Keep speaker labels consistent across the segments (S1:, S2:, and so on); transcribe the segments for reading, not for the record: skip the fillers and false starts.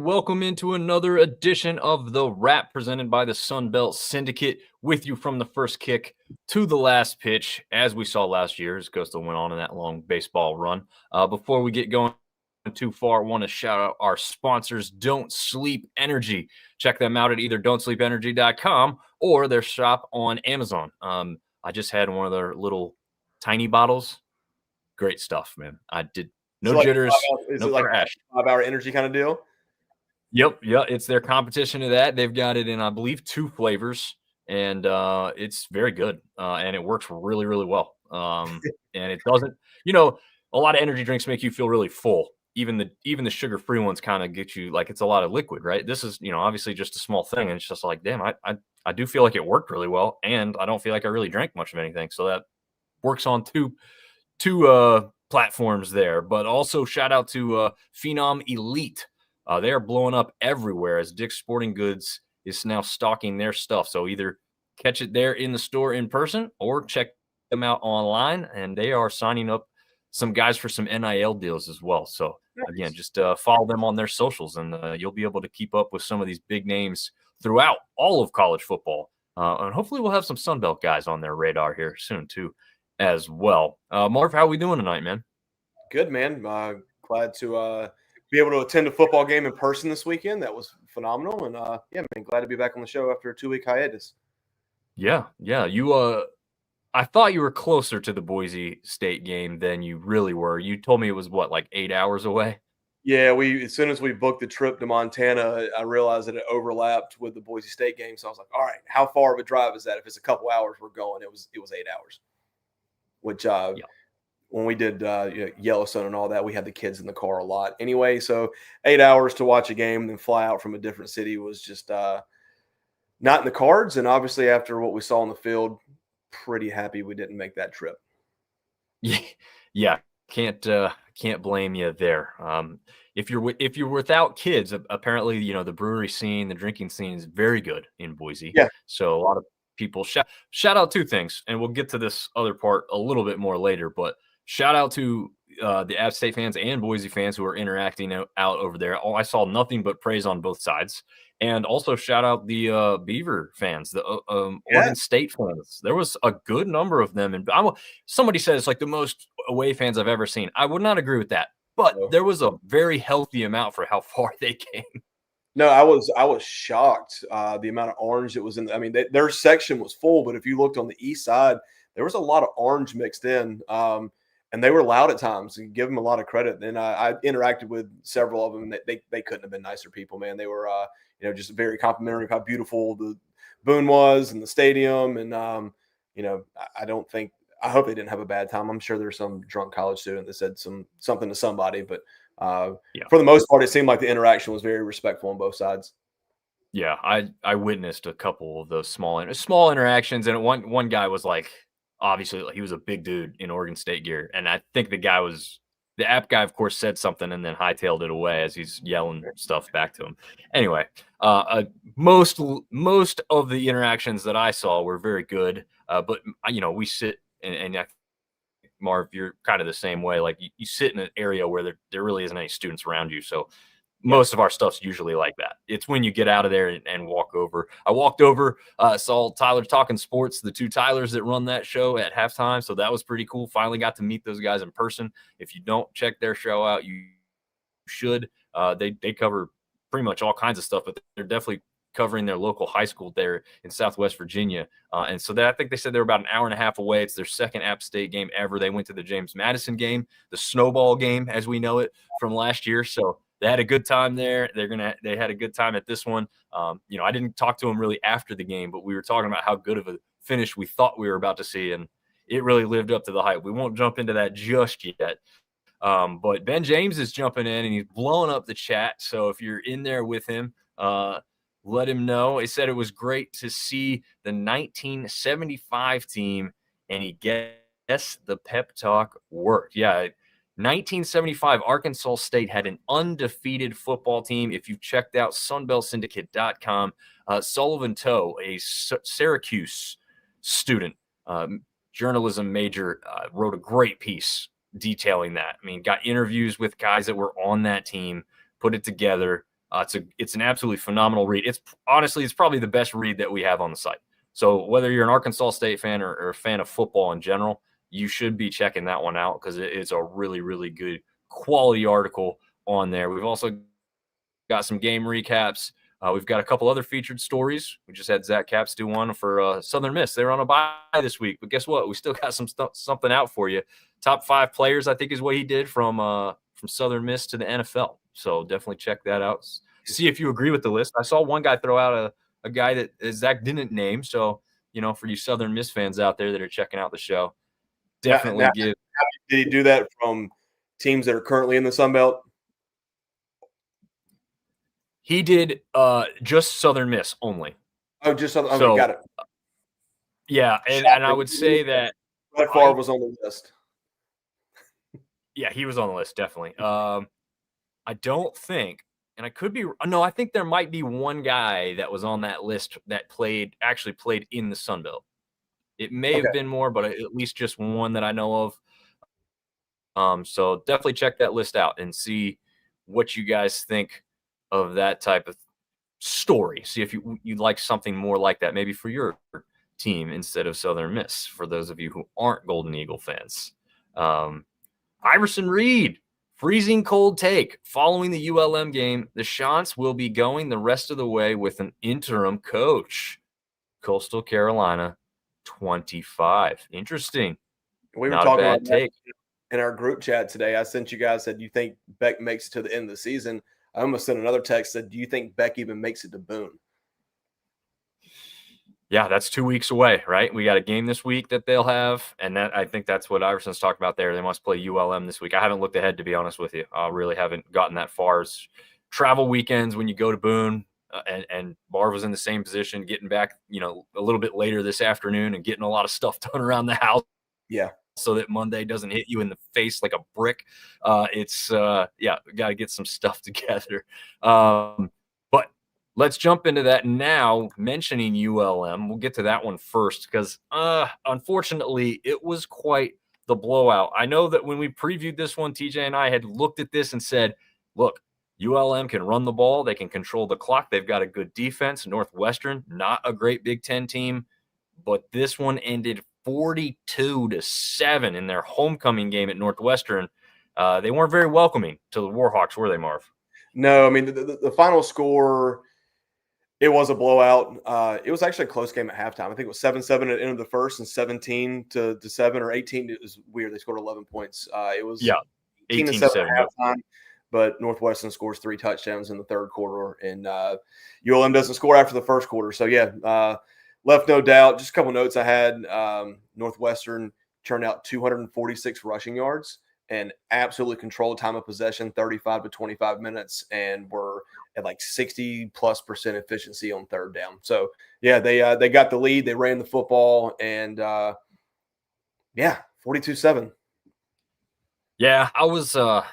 S1: and welcome into another edition of The Wrap presented by the Sunbelt Syndicate, with you from the first kick to the last pitch, as we saw last year as Coastal went on in that long baseball run. Before we get going too far, I want to shout out our sponsors, Don't Sleep Energy. Check them out at either don'tsleepenergy.com or their shop on Amazon. I just had one of their little tiny bottles. Great stuff, man. I did no jitters,
S2: is
S1: no
S2: it like
S1: crash.
S2: a 5-hour energy kind of deal?
S1: Yep, it's their competition to that. They've got it in, I believe, 2 flavors, and it's very good, and it works really, really well. And it doesn't, a lot of energy drinks make you feel really full. Even the sugar-free ones kind of get you like it's a lot of liquid, right? This is, obviously just a small thing, and it's just like, damn, I do feel like it worked really well, and I don't feel like I really drank much of anything. So that works on two platforms there. But also shout out to Phenom Elite. They are blowing up everywhere as Dick's Sporting Goods is now stocking their stuff. So either catch it there in the store in person or check them out online. And they are signing up some guys for some NIL deals as well. So again, just follow them on their socials, and you'll be able to keep up with some of these big names throughout all of college football. And hopefully we'll have some Sunbelt guys on their radar here soon too as well. Marv, how are we doing tonight, man?
S2: Good, man. Glad to be able to attend a football game in person this weekend. That was phenomenal. And yeah, man, glad to be back on the show after a 2-week hiatus.
S1: Yeah. You I thought you were closer to the Boise State game than you really were. You told me it was what, like 8 hours away?
S2: Yeah, as soon as we booked the trip to Montana, I realized that it overlapped with the Boise State game. So I was like, all right, how far of a drive is that? If it's a couple hours, we're going. It was 8 hours, which when we did Yellowstone and all that, we had the kids in the car a lot anyway. So 8 hours to watch a game and then fly out from a different city was just not in the cards. And obviously after what we saw on the field, pretty happy we didn't make that trip.
S1: Yeah. Can't blame you there. If you're without kids, apparently, the brewery scene, the drinking scene is very good in Boise.
S2: Yeah.
S1: So a lot of people shout out 2 things, and we'll get to this other part a little bit more later, but shout out to the App State fans and Boise fans who are interacting out over there. Oh, I saw nothing but praise on both sides. And also shout out the Beaver fans, the Oregon State fans. There was a good number of them. And somebody said it's like the most away fans I've ever seen. I would not agree with that, but there was a very healthy amount for how far they came.
S2: No, I was shocked the amount of orange that was in. I mean, their section was full, but if you looked on the east side, there was a lot of orange mixed in, and they were loud at times. And give them a lot of credit. And I interacted with several of them. They couldn't have been nicer people, man. They were just very complimentary of how beautiful the Boone was and the stadium. And I hope they didn't have a bad time. I'm sure there's some drunk college student that said something to somebody, but. For the most part, it seemed like the interaction was very respectful on both sides.
S1: Yeah, I witnessed a couple of those small interactions, and one guy was like, obviously he was a big dude in Oregon State gear, and I think the app guy, of course, said something and then hightailed it away as he's yelling stuff back to him. Anyway, most of the interactions that I saw were very good, but we sit and I Marv, you're kind of the same way. Like you sit in an area where there really isn't any students around you. So most of our stuff's usually like that. It's when you get out of there and walk over. I walked over, saw Tyler Talking Sports, the 2 Tylers that run that show at halftime. So that was pretty cool. Finally got to meet those guys in person. If you don't check their show out, you should. They cover pretty much all kinds of stuff, but they're definitely covering their local high school there in Southwest Virginia. And so I think they said they're about an hour and a half away. It's their second App State game ever. They went to the James Madison game, the snowball game, as we know it from last year. So they had a good time there. They had a good time at this one. I didn't talk to them really after the game, but we were talking about how good of a finish we thought we were about to see. And it really lived up to the hype. We won't jump into that just yet. But Ben James is jumping in and he's blowing up the chat. So if you're in there with him, let him know. He said it was great to see the 1975 team, and he guessed the pep talk worked. Yeah, 1975, Arkansas State had an undefeated football team. If you've checked out sunbeltsyndicate.com, Sullivan Toe, a Syracuse student, journalism major, wrote a great piece detailing that. I mean, got interviews with guys that were on that team, put it together. It's an absolutely phenomenal read. It's probably the best read that we have on the site. So whether you're an Arkansas State fan or a fan of football in general, you should be checking that one out because it's a really, really good quality article on there. We've also got some game recaps. We've got a couple other featured stories. We just had Zach Capps do one for Southern Miss. They were on a bye this week, but guess what? We still got something out for you. Top 5 players, I think, is what he did from Southern Miss to the NFL. So definitely check that out. See if you agree with the list. I saw one guy throw out a guy that Zach didn't name. So, for you Southern Miss fans out there that are checking out the show, definitely give.
S2: Did he do that from teams that are currently in the Sun Belt?
S1: He did just Southern Miss only.
S2: Oh, just Southern. Okay, got it.
S1: Yeah, and I would say that
S2: Favre was on the list.
S1: Yeah, he was on the list, definitely. I don't think, and I could be – no, I think there might be one guy that was on that list that actually played in the Sun Belt. It may have been more, but at least just one that I know of. So definitely check that list out and see what you guys think of that type of story. See if you'd like something more like that, maybe for your team instead of Southern Miss, for those of you who aren't Golden Eagle fans. Iverson Reed, freezing cold take. Following the ULM game, the Chants will be going the rest of the way with an interim coach. Coastal Carolina, 25. Interesting.
S2: We were talking about take in our group chat today. I sent you guys, said, you think Beck makes it to the end of the season? I almost sent another text, said, do you think Beck even makes it to Boone?
S1: Yeah, that's 2 weeks away, right? We got a game this week that they'll have, and I think that's what Iverson's talking about there. They must play ULM this week. I haven't looked ahead, to be honest with you. I really haven't gotten that far as travel weekends when you go to Boone, and Marv was in the same position, getting back, a little bit later this afternoon and getting a lot of stuff done around the house.
S2: Yeah.
S1: So that Monday doesn't hit you in the face like a brick. Got to get some stuff together. But let's jump into that now, mentioning ULM. We'll get to that one first because, unfortunately, it was quite the blowout. I know that when we previewed this one, TJ and I had looked at this and said, look, ULM can run the ball. They can control the clock. They've got a good defense. Northwestern, not a great Big Ten team, but this one ended 42-7 in their homecoming game at Northwestern. They weren't very welcoming to the Warhawks, were they, Marv?
S2: No, I mean, the final score, it was a blowout. It was actually a close game at halftime. I think it was 7-7 at the end of the first and 17-7 or 18. It was weird. They scored 11 points. It was 18-7 at halftime, but Northwestern scores 3 touchdowns in the third quarter, and ULM doesn't score after the first quarter. So, left no doubt. Just a couple notes I had. Northwestern churned out 246 rushing yards and absolutely controlled time of possession, 35 to 25 minutes, and were at like 60+% efficiency on third down. So, they got the lead. They ran the football, and 42-7.
S1: Yeah, I was, I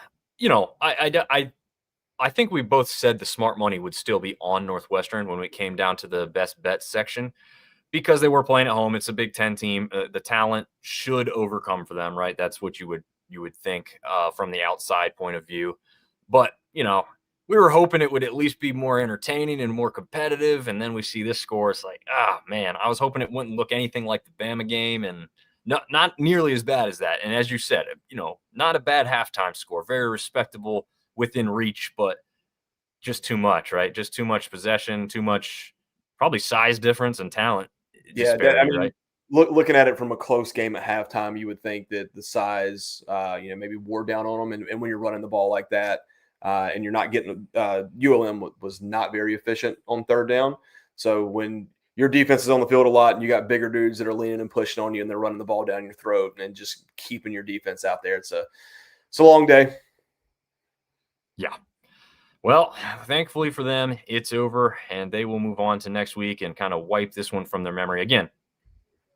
S1: think we both said the smart money would still be on Northwestern when it came down to the best bet section because they were playing at home. It's a Big Ten team. The talent should overcome for them, right? That's what you would think from the outside point of view. But, we were hoping it would at least be more entertaining and more competitive. And then we see this score. It's like, man, I was hoping it wouldn't look anything like the Bama game and not nearly as bad as that. And as you said, not a bad halftime score, very respectable, within reach, but just too much, right? Just too much possession, too much probably size difference and talent.
S2: Right? Looking at it from a close game at halftime, you would think that the size, maybe wore down on them. And when you're running the ball like that and you're not getting ULM was not very efficient on third down. So when your defense is on the field a lot and you got bigger dudes that are leaning and pushing on you and they're running the ball down your throat and just keeping your defense out there, it's a long day.
S1: Yeah. Well, thankfully for them, it's over, and they will move on to next week and kind of wipe this one from their memory. Again,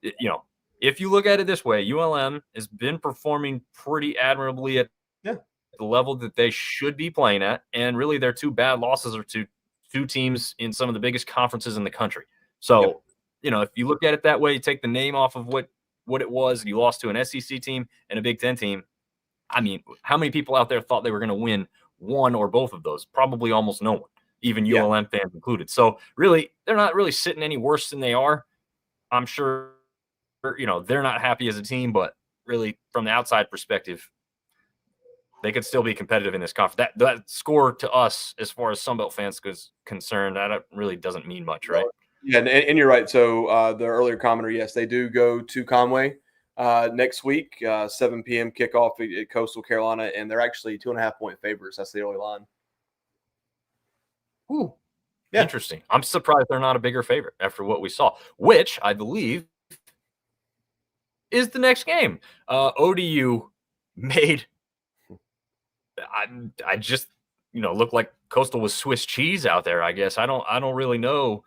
S1: if you look at it this way, ULM has been performing pretty admirably at the level that they should be playing at, and really their 2 bad losses are to 2 teams in some of the biggest conferences in the country. So, if you look at it that way, you take the name off of what it was, and you lost to an SEC team and a Big Ten team. I mean, how many people out there thought they were going to win one or both of those? Probably almost no one. even
S2: Yeah.
S1: ULM fans included. So really, they're not really sitting any worse than they are. I'm sure, they're not happy as a team, but really from the outside perspective, they could still be competitive in this conference. That score to us, as far as Sunbelt fans is concerned, that really doesn't mean much, right?
S2: Yeah, and you're right. So the earlier commenter, yes, they do go to Conway next week, 7 p.m. kickoff at Coastal Carolina, and they're actually 2.5-point favorites. That's the early line.
S1: Ooh,
S2: Yeah.
S1: interesting. I'm surprised they're not a bigger favorite after what we saw, which I believe is the next game. ODU made I just looked like Coastal was Swiss cheese out there. I guess I don't really know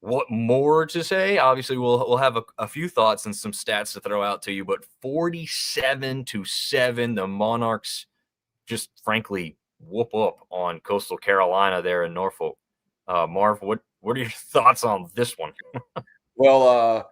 S1: what more to say. Obviously, we'll have a few thoughts and some stats to throw out to you, but 47-7, the Monarchs just frankly whoop up on Coastal Carolina there in Norfolk. Marv, what are your thoughts on this one?
S2: Well,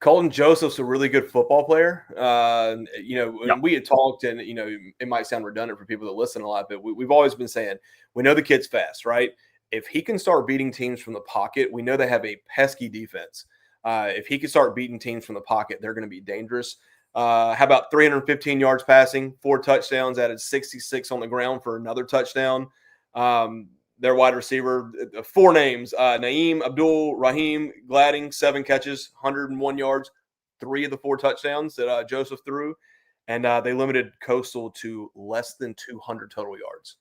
S2: Colton Joseph's a really good football player.
S1: Yeah.
S2: When we had talked, and it might sound redundant for people that listen a lot, but we've always been saying we know the kid's fast, right? If he can start beating teams from the pocket, we know they have a pesky defense. If he can start beating teams from the pocket, they're going to be dangerous. How about 315 yards passing, 4 touchdowns, added 66 on the ground for another touchdown. Their wide receiver, 4 names: Naeem Abdul Rahim Gladding, 7 catches, 101 yards, 3 of the 4 touchdowns that Joseph threw, and they limited Coastal to less than 200 total yards,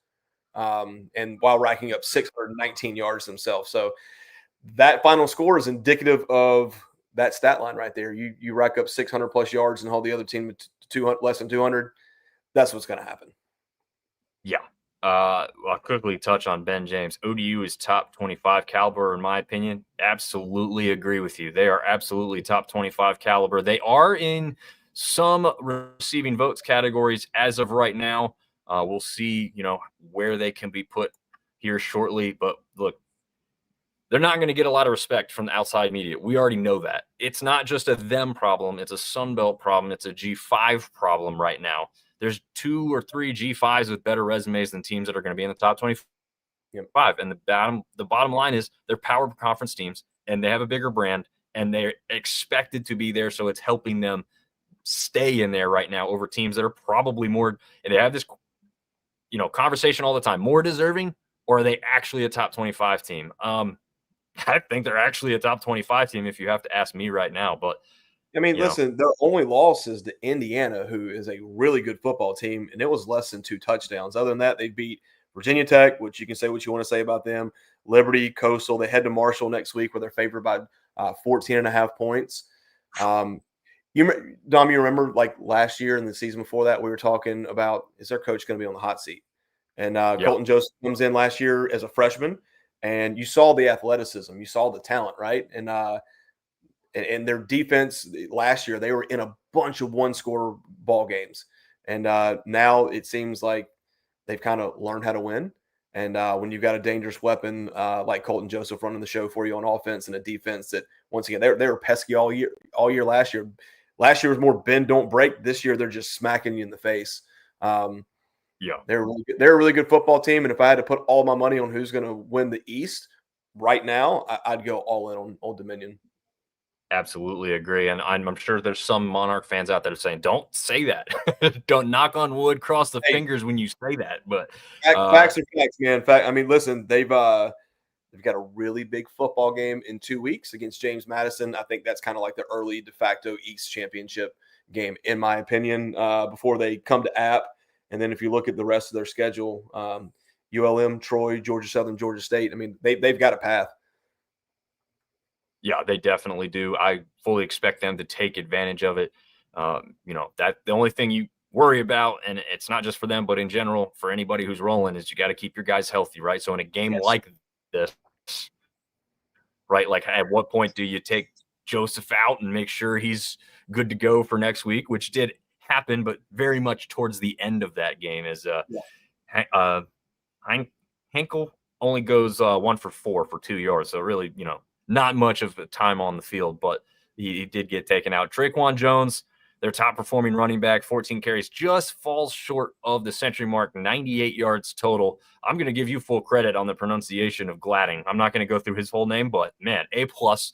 S2: and while racking up 619 yards themselves. So that final score is indicative of that stat line right there. You rack up 600 plus yards and hold the other team to 200, less than 200. That's what's going to happen.
S1: Yeah. I'll quickly touch on Ben James. ODU is top 25 caliber, in my opinion. Absolutely agree with you. They are absolutely top 25 caliber. They are in some receiving votes categories as of right now. We'll see, where they can be put here shortly. But look, they're not going to get a lot of respect from the outside media. We already know that. It's not just a them problem. It's a Sunbelt problem. It's a G5 problem right now. There's 2 or 3 G5s with better resumes than teams that are going to be in the top 25. And the bottom line is they're power conference teams, and they have a bigger brand, and they're expected to be there. So it's helping them stay in there right now over teams that are probably more, and they have this, conversation all the time, more deserving, or are they actually a top 25 team? I think they're actually a top 25 team if you have to ask me right now. But
S2: listen, their only loss is to Indiana, who is a really good football team, and it was less than 2 touchdowns. Other than that, they beat Virginia Tech, which you can say what you want to say about them, Liberty, Coastal. They head to Marshall next week where they're favored by 14.5 points. Dom, you remember like last year and the season before that, we were talking about, is their coach going to be on the hot seat? And Colton Joseph comes in last year as a freshman, and you saw the athleticism, you saw the talent, right? And their defense last year, they were in a bunch of one-score ball games. And now it seems like they've kind of learned how to win. And when you've got a dangerous weapon like Colton Joseph running the show for you on offense, and a defense that, once again, they were pesky all year last year. Last year was more bend, don't break. This year, they're just smacking you in the face. They're a really good football team. And if I had to put all my money on who's going to win the East right now, I'd go all in on Old Dominion.
S1: Absolutely agree. And I'm sure there's some Monarch fans out there saying, don't say that. Don't knock on wood, cross the fingers when you say that. But
S2: facts are facts, man. Listen, they've got a really big football game in 2 weeks against James Madison. I think that's kind of like the early de facto East championship game, in my opinion, before they come to App. And then if you look at the rest of their schedule, ULM, Troy, Georgia Southern, Georgia State, they've got a path.
S1: Yeah, they definitely do. I fully expect them to take advantage of it. That the only thing you worry about, and it's not just for them, but in general for anybody who's rolling, is you got to keep your guys healthy, right? So in a game like this, right, like at what point do you take Joseph out and make sure he's good to go for next week, which did happen, but very much towards the end of that game is Henkel only goes 1 for 4 for 2 yards. So really, not much of the time on the field, but he did get taken out. Traquan Jones, Their top performing running back, 14 carries, just falls short of the century mark, 98 yards total. I'm going to give you full credit on the pronunciation of Gladding. I'm not going to go through his whole name, but man, A plus.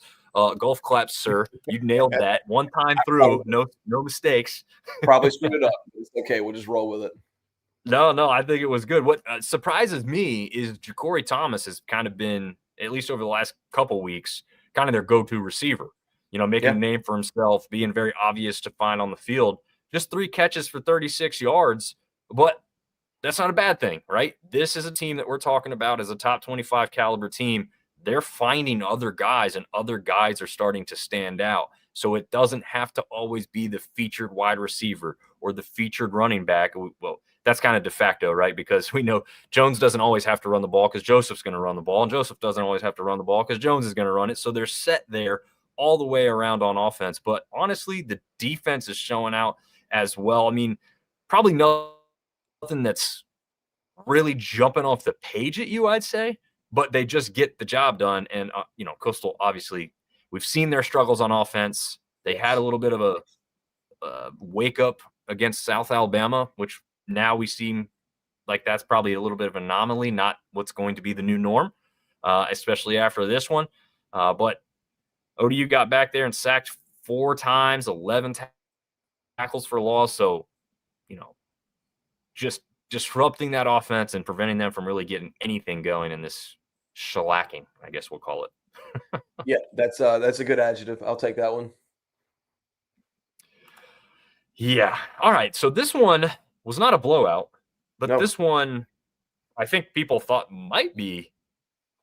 S1: Golf claps, sir. You nailed that one time through. No mistakes.
S2: Probably screwed it up. It's okay. We'll just roll with it.
S1: No, I think it was good. What surprises me is Ja'Cory Thomas has kind of been, at least over the last couple weeks, kind of their go-to receiver. Making a name for himself, being very obvious to find on the field. Just 3 catches for 36 yards, but that's not a bad thing, right? This is a team that we're talking about as a top 25 caliber team. They're finding other guys, and other guys are starting to stand out. So it doesn't have to always be the featured wide receiver or the featured running back. Well, that's kind of de facto, right? Because we know Jones doesn't always have to run the ball because Joseph's going to run the ball, and Joseph doesn't always have to run the ball because Jones is going to run it. So they're set there all the way around on offense. But honestly, the defense is showing out as well. I mean, probably nothing that's really jumping off the page at you, I'd say, but they just get the job done. And, Coastal, obviously, we've seen their struggles on offense. They had a little bit of a wake up against South Alabama, which now we seem like that's probably a little bit of an anomaly, not what's going to be the new norm, especially after this one. But ODU got back there and sacked 4 times, 11 tackles for loss. So, just disrupting that offense and preventing them from really getting anything going in this shellacking, I guess we'll call it.
S2: Yeah, that's a good adjective. I'll take that one.
S1: Yeah. All right. So this one was not a blowout, but this one I think people thought might be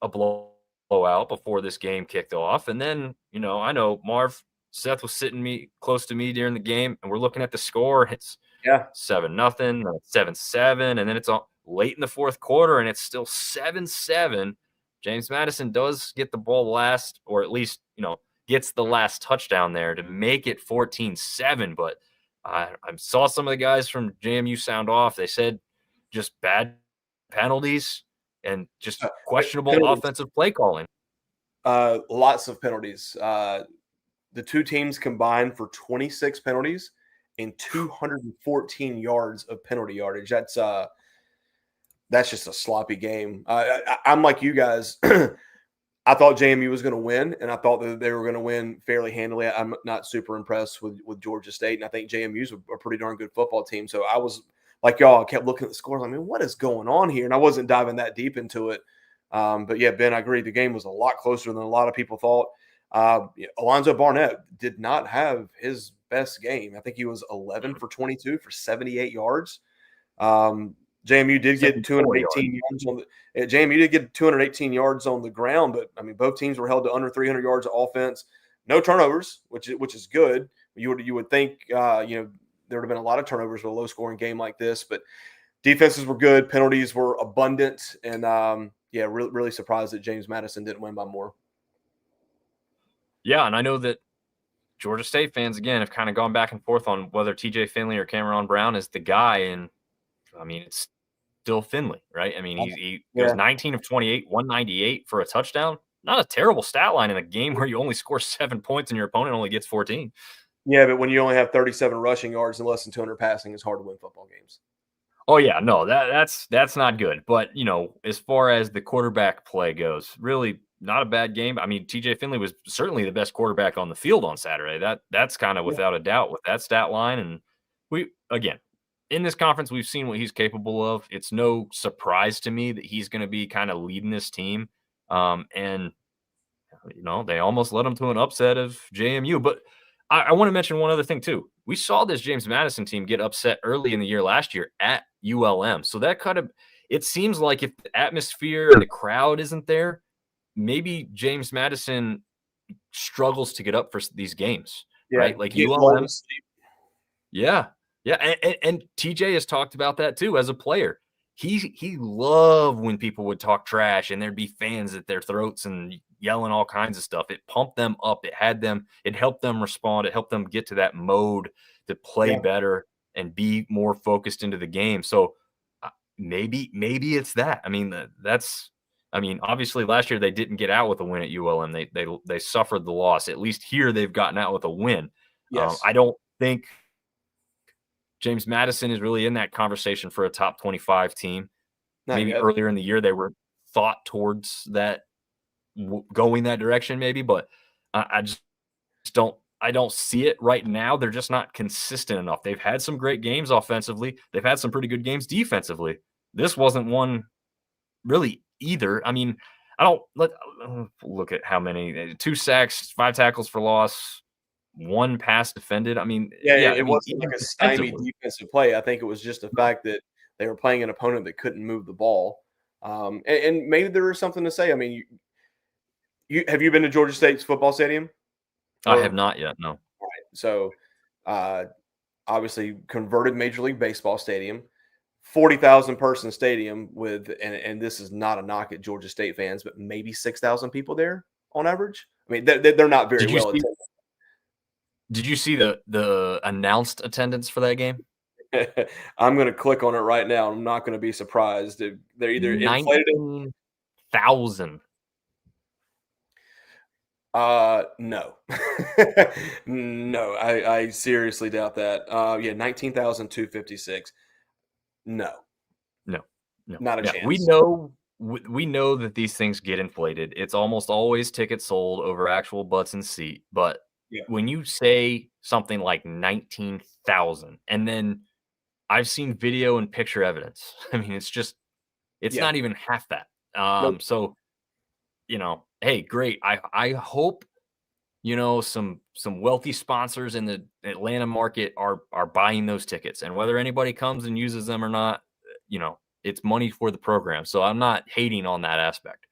S1: a blowout before this game kicked off. And then, I know Marv, Seth was sitting close to me during the game, and we're looking at the score. It's 7-0, 7-7, and then it's late in the fourth quarter, and it's still 7-7. James Madison does get the ball last, or at least, gets the last touchdown there to make it 14-7. But I saw some of the guys from JMU sound off. They said just bad penalties and just questionable offensive play calling.
S2: Lots of penalties. The two teams combined for 26 penalties and 214 yards of penalty yardage. That's just a sloppy game. I'm like you guys. I thought JMU was going to win, and I thought that they were going to win fairly handily. I'm not super impressed with Georgia State, and I think JMU's a pretty darn good football team. So I was like y'all, I kept looking at the scores. I mean, what is going on here? And I wasn't diving that deep into it. But yeah, Ben, I agree. The game was a lot closer than a lot of people thought. Alonzo Barnett did not have his best game. I think he was 11 for 22 for 78 yards. JMU did get 218 yards on the JMU did get 218 yards on the ground, but I mean both teams were held to under 300 yards of offense. No turnovers, which is good. You would think there would have been a lot of turnovers with a low scoring game like this, but defenses were good, penalties were abundant, and really surprised that James Madison didn't win by more.
S1: Yeah, and I know that Georgia State fans, again, have kind of gone back and forth on whether TJ Finley or Cameron Brown is the guy. And, I mean, it's still Finley, right? I mean, he goes 19 of 28, 198 for a touchdown. Not a terrible stat line in a game where you only score 7 points and your opponent only gets 14.
S2: Yeah, but when you only have 37 rushing yards and less than 200 passing, it's hard to win football games.
S1: Oh, yeah, no, that's not good. But, as far as the quarterback play goes, really – not a bad game. I mean, TJ Finley was certainly the best quarterback on the field on Saturday. That's kind of without a doubt with that stat line. And again, in this conference, we've seen what he's capable of. It's no surprise to me that he's going to be kind of leading this team. And they almost led him to an upset of JMU. But I want to mention one other thing too. We saw this James Madison team get upset early in the year last year at ULM. So that it seems like if the atmosphere and the crowd isn't there, maybe James Madison struggles to get up for these games, right? Like ULM. Yeah. And TJ has talked about that too as a player. He loved when people would talk trash and there'd be fans at their throats and yelling all kinds of stuff. It pumped them up. It helped them respond. It helped them get to that mode to play better and be more focused into the game. So maybe it's that. I mean, obviously last year they didn't get out with a win at ULM. They suffered the loss. At least here they've gotten out with a win.
S2: Yes.
S1: I don't think James Madison is really in that conversation for a top 25 team.
S2: Not
S1: Maybe
S2: yet.
S1: earlier in the year they were thought towards that going that direction, maybe, but I just don't. I don't see it right now. They're just not consistent enough. They've had some great games offensively. They've had some pretty good games defensively. This wasn't one really either. I mean, I don't look at how many 2 sacks, 5 tackles for loss, 1 pass defended. I mean,
S2: Yeah,
S1: yeah, I
S2: it
S1: mean,
S2: wasn't
S1: even
S2: like a stymied
S1: defensively.
S2: defensive play. I think it was just the fact that they were playing an opponent that couldn't move the ball. And maybe there is something to say. I mean, you have you been to Georgia State's football stadium?
S1: I have
S2: Or
S1: not yet. No.
S2: so uh, obviously converted Major League Baseball stadium, 40,000 person stadium with, and this is not a knock at Georgia State fans, but maybe 6,000 people there on average. I mean, they're not very
S1: Did you
S2: well
S1: see
S2: attended.
S1: did you see the announced attendance for that game?
S2: I'm going to click on it right now. I'm not going to be surprised. They're either inflated it.
S1: 19,000.
S2: No, no, I seriously doubt that. Yeah, 19,256. No,
S1: No. No.
S2: not a
S1: Yeah, we
S2: chance.
S1: know we know that these things get inflated. It's almost always tickets sold over actual butts and seat, but
S2: Yeah,
S1: when you say something like 19,000 and then I've seen video and picture evidence. I mean, it's
S2: yeah.
S1: not even half that.
S2: Nope.
S1: So, hey, great. I hope, some wealthy sponsors in the Atlanta market are buying those tickets, and whether anybody comes and uses them or not, it's money for the program. So I'm not hating on that aspect.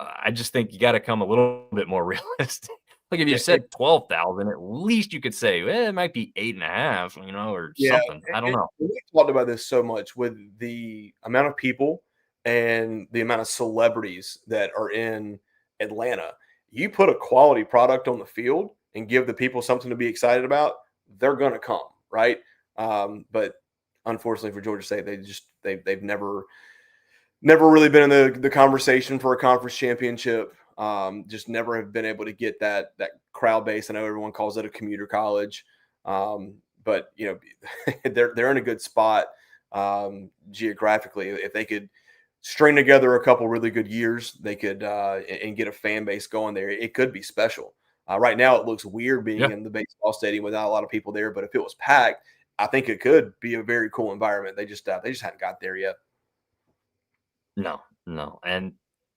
S1: I just think you got to come a little bit more realistic. Like if you
S2: Yeah,
S1: said 12,000, at least you could say, it might be 8.5, or
S2: yeah.
S1: something. I don't know.
S2: We talked about this so much with the amount of people and the amount of celebrities that are in Atlanta. You put a quality product on the field and give the people something to be excited about, they're going to come, right? But unfortunately for Georgia State, they've never really been in the conversation for a conference championship. Just never have been able to get that crowd base. I know everyone calls it a commuter college, but they're in a good spot geographically. If they could string together a couple really good years, they could and get a fan base going there. It could be special. Right now, it looks weird being
S1: Yeah.
S2: in the baseball stadium without a lot of people there. But if it was packed, I think it could be a very cool environment. They just hadn't got there yet.
S1: No, no. And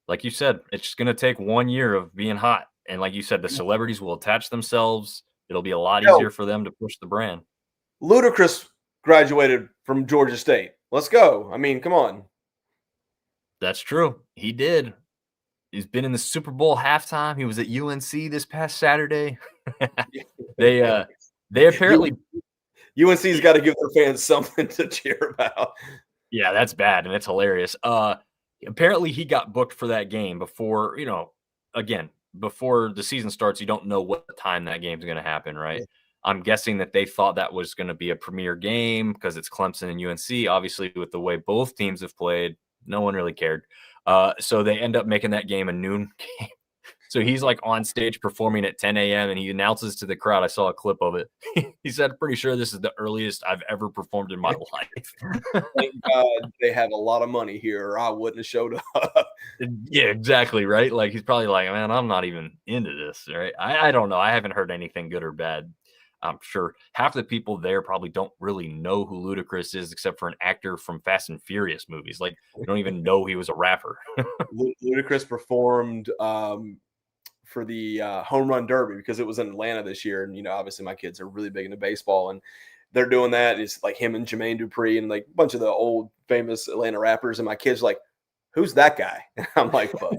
S1: like you said, it's just going to take 1 year of being hot. And like you said, the celebrities will attach themselves. It'll be a lot
S2: Hell,
S1: easier for them to push the brand.
S2: Ludacris graduated from Georgia State. Let's go. I mean, come on.
S1: That's true. He did. He's been in the Super Bowl halftime. He was at UNC this past Saturday. they they apparently
S2: UNC's got to give their fans something to cheer about.
S1: yeah, that's bad and it's hilarious. Apparently he got booked for that game before, again, before the season starts, you don't know what time that game's going to happen, right? I'm guessing that they thought that was going to be a premier game because it's Clemson and UNC. Obviously, with the way both teams have played, no one really cared. So they end up making that game a noon game. So he's like on stage performing at 10 a.m. and he announces to the crowd. I saw a clip of it. He said, "Pretty sure this is the earliest I've ever performed in my life."
S2: Thank God they have a lot of money here, or I wouldn't have showed up.
S1: Yeah, exactly. Right. Like he's probably like, man, I'm not even into this. Right. I don't know. I haven't heard anything good or bad. I'm sure half the people there probably don't really know who Ludacris is, except for an actor from Fast and Furious movies. Like they don't even know he was a rapper.
S2: Ludacris performed for the home run derby because it was in Atlanta this year, and obviously my kids are really big into baseball, and they're doing that. It's like him and Jermaine Dupri and like a bunch of the old famous Atlanta rappers, and my kids are like, "Who's that guy?" And I'm like, "Well,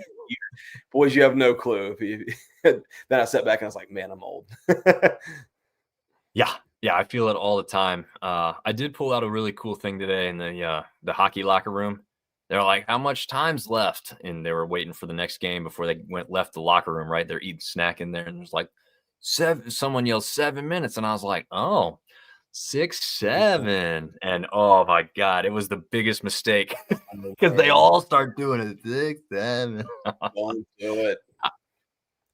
S2: boys, you have no clue." Then I sat back and I was like, "Man, I'm old."
S1: Yeah. Yeah. I feel it all the time. I did pull out a really cool thing today in the hockey locker room. They're like, how much time's left? And they were left for the next game before they left the locker room, right? They're eating snack in there. And there's like someone yelled 7 minutes. And I was like, oh, 6, 7. And oh my God, it was the biggest mistake because they all start doing it. 6, 7.
S2: Don't do it.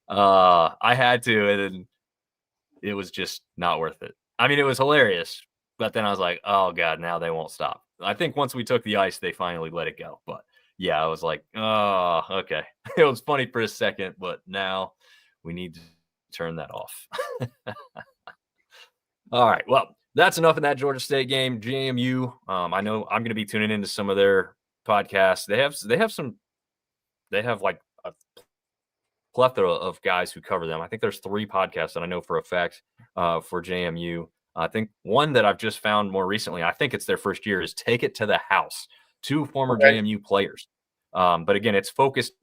S1: I had to. And then it was just not worth it. I mean, it was hilarious, But then I was like, oh God, now they won't stop. I think once we took the ice, they finally let it go. But yeah, I was like, oh, okay. It was funny for a second, but now we need to turn that off. All right. Well, that's enough of that Georgia State game. JMU. I know I'm going to be tuning into some of their podcasts. They have like a plethora of guys who cover them. I think there's 3 podcasts that I know for a fact for JMU. I think one that I've just found more recently, I think it's their first year, is Take It to the House. 2 former JMU players. But again, it's focused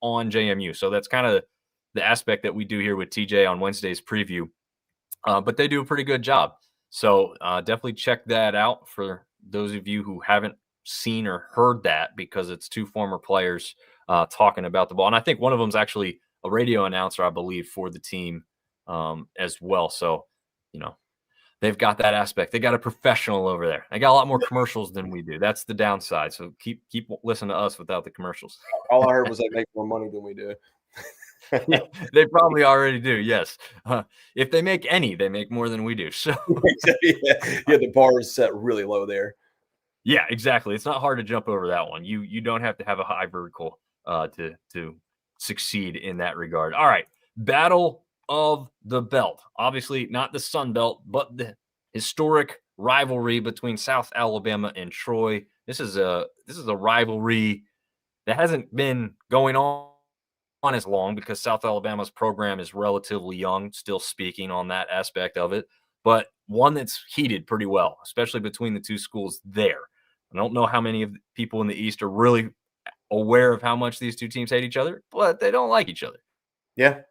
S1: on JMU. So that's kind of the aspect that we do here with TJ on Wednesday's preview. But they do a pretty good job. So definitely check that out for those of you who haven't seen or heard that, because it's 2 former players talking about the ball. And I think one of them is actually a radio announcer, I believe, for the team as well. So, they've got that aspect. They got a professional over there. They got a lot more commercials than we do. That's the downside. So keep listening to us without the commercials.
S2: All I heard was they make more money than we do.
S1: Yeah, they probably already do. Yes. If they make any, they make more than we do. So
S2: yeah, the bar is set really low there.
S1: Yeah, exactly. It's not hard to jump over that one. You don't have to have a high vertical to succeed in that regard. All right. Battle of the Belt. Obviously not the Sun Belt, but the historic rivalry between South Alabama and Troy. This is a rivalry that hasn't been going on as long, because South Alabama's program is relatively young, still speaking on that aspect of it, but one that's heated pretty well, especially between the 2 schools there. I don't know how many of the people in the East are really aware of how much these 2 teams hate each other, but they don't like each other.
S2: Yeah.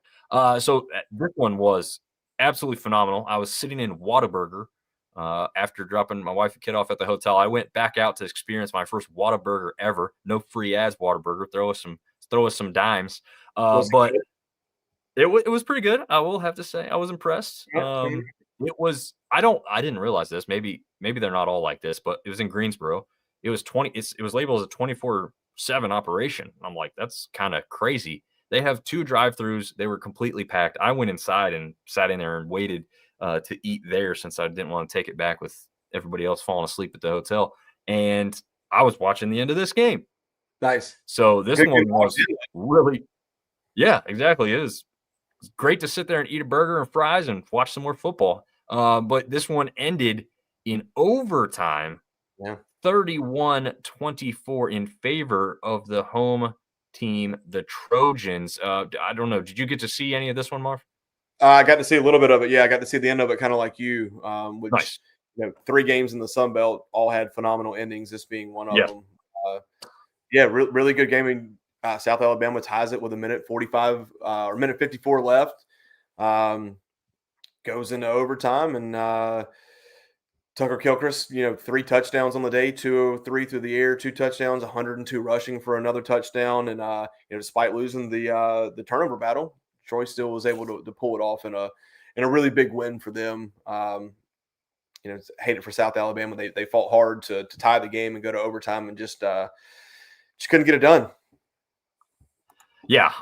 S1: So this one was absolutely phenomenal. I was sitting in Whataburger after dropping my wife and kid off at the hotel. I went back out to experience my first Whataburger ever. No free ads Whataburger. Throw us some dimes. But it was pretty good. I will have to say I was impressed. It was. I didn't realize this. Maybe they're not all like this, but it was in Greensboro. It was it was labeled as a 24/7 operation. I'm like, that's kind of crazy. They have 2 drive-throughs. They were completely packed. I went inside and sat in there and waited to eat there, since I didn't want to take it back with everybody else falling asleep at the hotel. And I was watching the end of this game.
S2: Nice.
S1: So this one was really, yeah, exactly. It was great to sit there and eat a burger and fries and watch some more football. But this one ended in overtime, 31-24 in favor of the home team, the Trojans. I don't know. Did you get to see any of this one, Marv?
S2: I got to see a little bit of it. Yeah, I got to see the end of it, kind of like you. Which,
S1: nice.
S2: 3 games in the Sun Belt all had phenomenal endings. This being one of them. Really good game. In, South Alabama ties it with a minute 45 or minute 54 left. Goes into overtime, and Tucker Kilchrist, 3 touchdowns on the day, 203 through the air, 2 touchdowns, 102 rushing for another touchdown. And despite losing the turnover battle, Troy still was able to pull it off in a really big win for them. Hate it for South Alabama. They fought hard to tie the game and go to overtime, and just couldn't get it done.
S1: Yeah,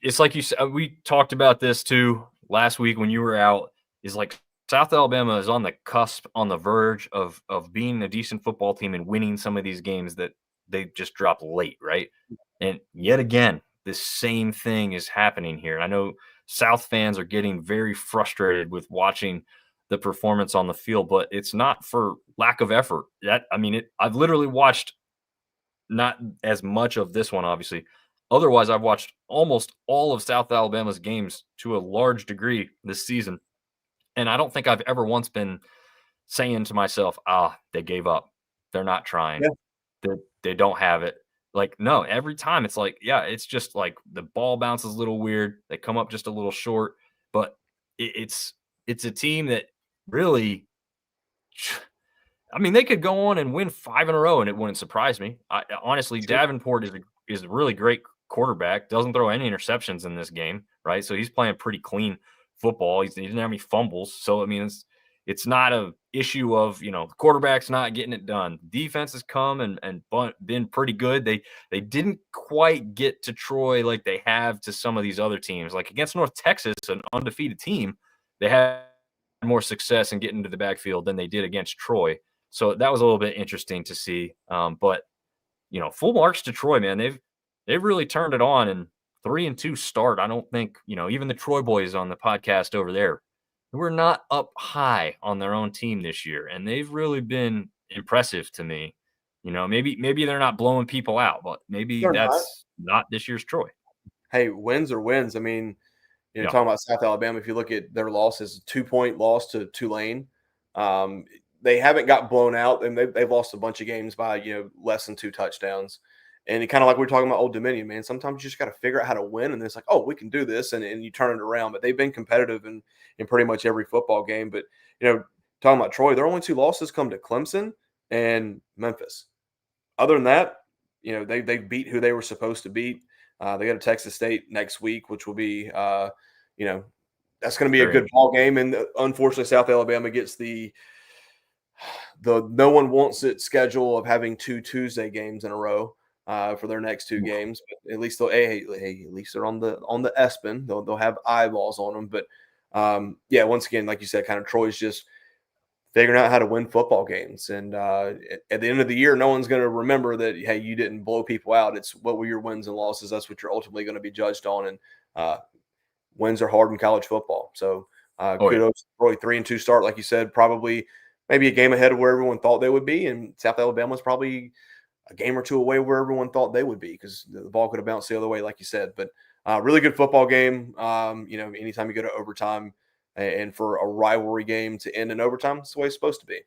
S1: it's like you said. We talked about this too last week when you were out. Is like South Alabama is on the cusp, on the verge of being a decent football team and winning some of these games that they just dropped late, right? And yet again, this same thing is happening here. I know South fans are getting very frustrated with watching the performance on the field, but it's not for lack of effort. I've literally watched not as much of this one, obviously. Otherwise, I've watched almost all of South Alabama's games to a large degree this season. And I don't think I've ever once been saying to myself, they gave up. They're not trying. Yeah. They don't have it. Like, no, every time it's like, yeah, it's just like the ball bounces a little weird. They come up just a little short. But it's a team that really, they could go on and win 5 in a row and it wouldn't surprise me. Honestly, Davenport is a really great quarterback. Doesn't throw any interceptions in this game, right? So he's playing pretty clean football. He didn't have any fumbles. So, it's not a issue of, the quarterback's not getting it done. Defense has come and been pretty good. They didn't quite get to Troy like they have to some of these other teams. Like against North Texas, an undefeated team, they had more success in getting to the backfield than they did against Troy. So that was a little bit interesting to see. But full marks to Troy, man. They've really turned it on, and 3-2 start. I don't think even the Troy boys on the podcast over there, we're not up high on their own team this year, and they've really been impressive to me. Maybe they're not blowing people out, but maybe
S2: They're not.
S1: that's not this year's Troy.
S2: Hey, wins are wins. I mean,
S1: Yeah,
S2: talking about South Alabama, if you look at their losses, 2-point loss to Tulane. They haven't got blown out, and they've lost a bunch of games by less than 2 touchdowns. And it kind of like we're talking about Old Dominion, man. Sometimes you just got to figure out how to win, and it's like, oh, we can do this, and you turn it around. But they've been competitive in pretty much every football game. But talking about Troy, their only 2 losses come to Clemson and Memphis. Other than that, they beat who they were supposed to beat. They got a Texas State next week, which will be that's going to be a good ball game. And unfortunately, South Alabama gets the no one wants it schedule of having 2 Tuesday games in a row for their next 2 games. But at least at least they're on the ESPN. They'll have eyeballs on them. But once again, like you said, kind of Troy's just figuring out how to win football games. And at the end of the year, no one's going to remember that, hey, you didn't blow people out. It's what were your wins and losses. That's what you're ultimately going to be judged on. And wins are hard in college football. So kudos to Troy. 3-2 start, like you said, probably maybe a game ahead of where everyone thought they would be. And South Alabama's probably a game or 2 away where everyone thought they would be, because the ball could have bounced the other way, like you said. But really good football game. Anytime you go to overtime, and for a rivalry game to end in overtime, it's the way it's supposed to be.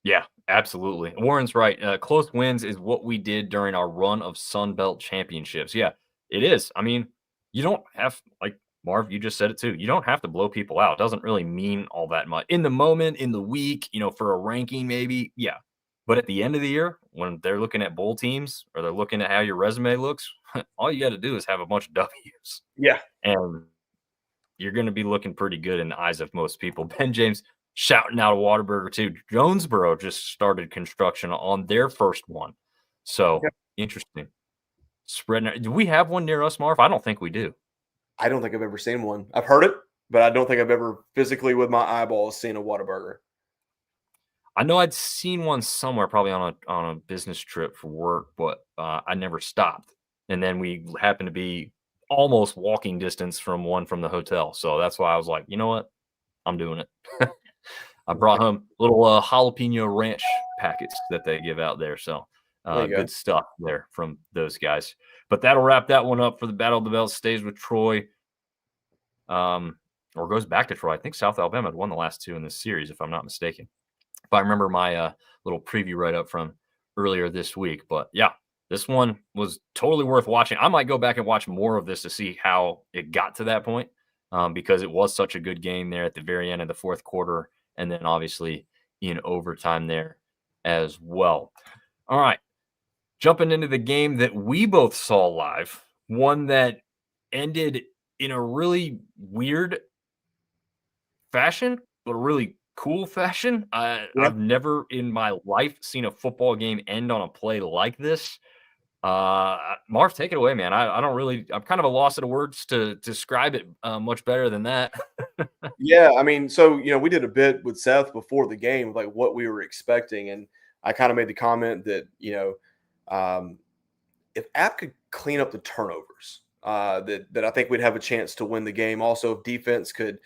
S1: Yeah, absolutely. Warren's right. Close wins is what we did during our run of Sun Belt championships. Yeah, it is. I mean, you don't have, like Marv, you just said it too. You don't have to blow people out. It doesn't really mean all that much in the moment, in the week, for a ranking, maybe. Yeah. But at the end of the year, when they're looking at bowl teams or they're looking at how your resume looks, all you got to do is have a bunch of W's.
S2: Yeah.
S1: And you're going to be looking pretty good in the eyes of most people. Ben James shouting out a Whataburger too. Jonesboro just started construction on their first one. So interesting. Spreading. Do we have one near us, Marv? I don't think we do.
S2: I don't think I've ever seen one. I've heard it, but I don't think I've ever physically with my eyeballs seen a Whataburger.
S1: I know I'd seen one somewhere, probably on a business trip for work, but I never stopped. And then we happened to be almost walking distance from one from the hotel. So that's why I was like, you know what? I'm doing it. I brought home little jalapeno ranch packets that they give out there. So good stuff there from those guys. But that'll wrap that one up for the Battle of the Belt. Stays with Troy. Or goes back to Troy. I think South Alabama had won the last 2 in this series, if I'm not mistaken. If I remember my little preview right up from earlier this week. But yeah, this one was totally worth watching. I might go back and watch more of this to see how it got to that point, because it was such a good game there at the very end of the 4th quarter, and then obviously in overtime there as well. All right, jumping into the game that we both saw live, one that ended in a really weird fashion, but a really cool fashion. I've never in my life seen a football game end on a play like this. Marv, take it away, man. I'm kind of a loss of words to describe it much better than that.
S2: Yeah, I mean, so we did a bit with Seth before the game, like what we were expecting, and I kind of made the comment that if App could clean up the turnovers, that I think we'd have a chance to win the game. Also, if defense could,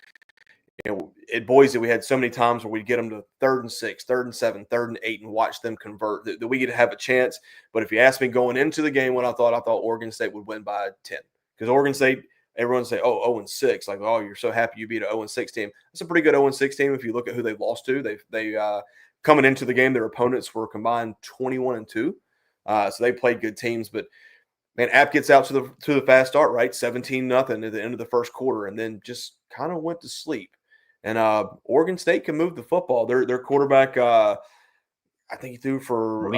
S2: at Boise, we had so many times where we'd get them to 3rd and 6, 3rd and 7, 3rd and 8, and watch them convert, that we could have a chance. But if you ask me going into the game, I thought Oregon State would win by 10, because Oregon State, everyone say, oh, 0-6, like, oh, you're so happy you beat an 0-6 team. It's a pretty good 0-6 team if you look at who they've lost to. They coming into the game, their opponents were combined 21-2, so they played good teams. But man, App gets out to the fast start, right, 17-0 at the end of the 1st quarter, and then just kind of went to sleep. And Oregon State can move the football. Their quarterback, I think he threw for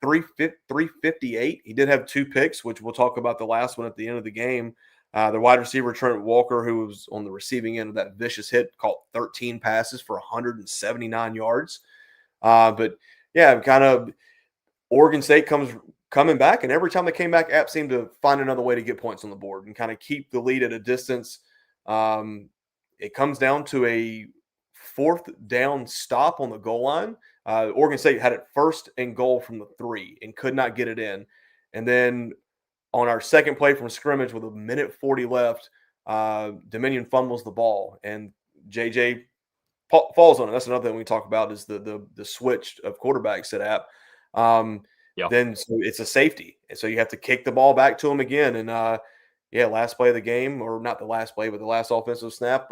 S2: 358. He did have 2 picks, which we'll talk about the last one at the end of the game. The wide receiver, Trent Walker, who was on the receiving end of that vicious hit, caught 13 passes for 179 yards. But, yeah, kind of Oregon State coming back, and every time they came back, App seemed to find another way to get points on the board and kind of keep the lead at a distance. It comes down to a fourth down stop on the goal line. Oregon State had it first and goal from the 3 and could not get it in. And then on our second play from scrimmage with a minute 40 left, Dominion fumbles the ball and JJ falls on it. That's another thing we talk about is the switch of quarterbacks at App.
S1: Yeah.
S2: Then so it's a safety, and so you have to kick the ball back to him again. And last play of the game, or not the last play, but the last offensive snap.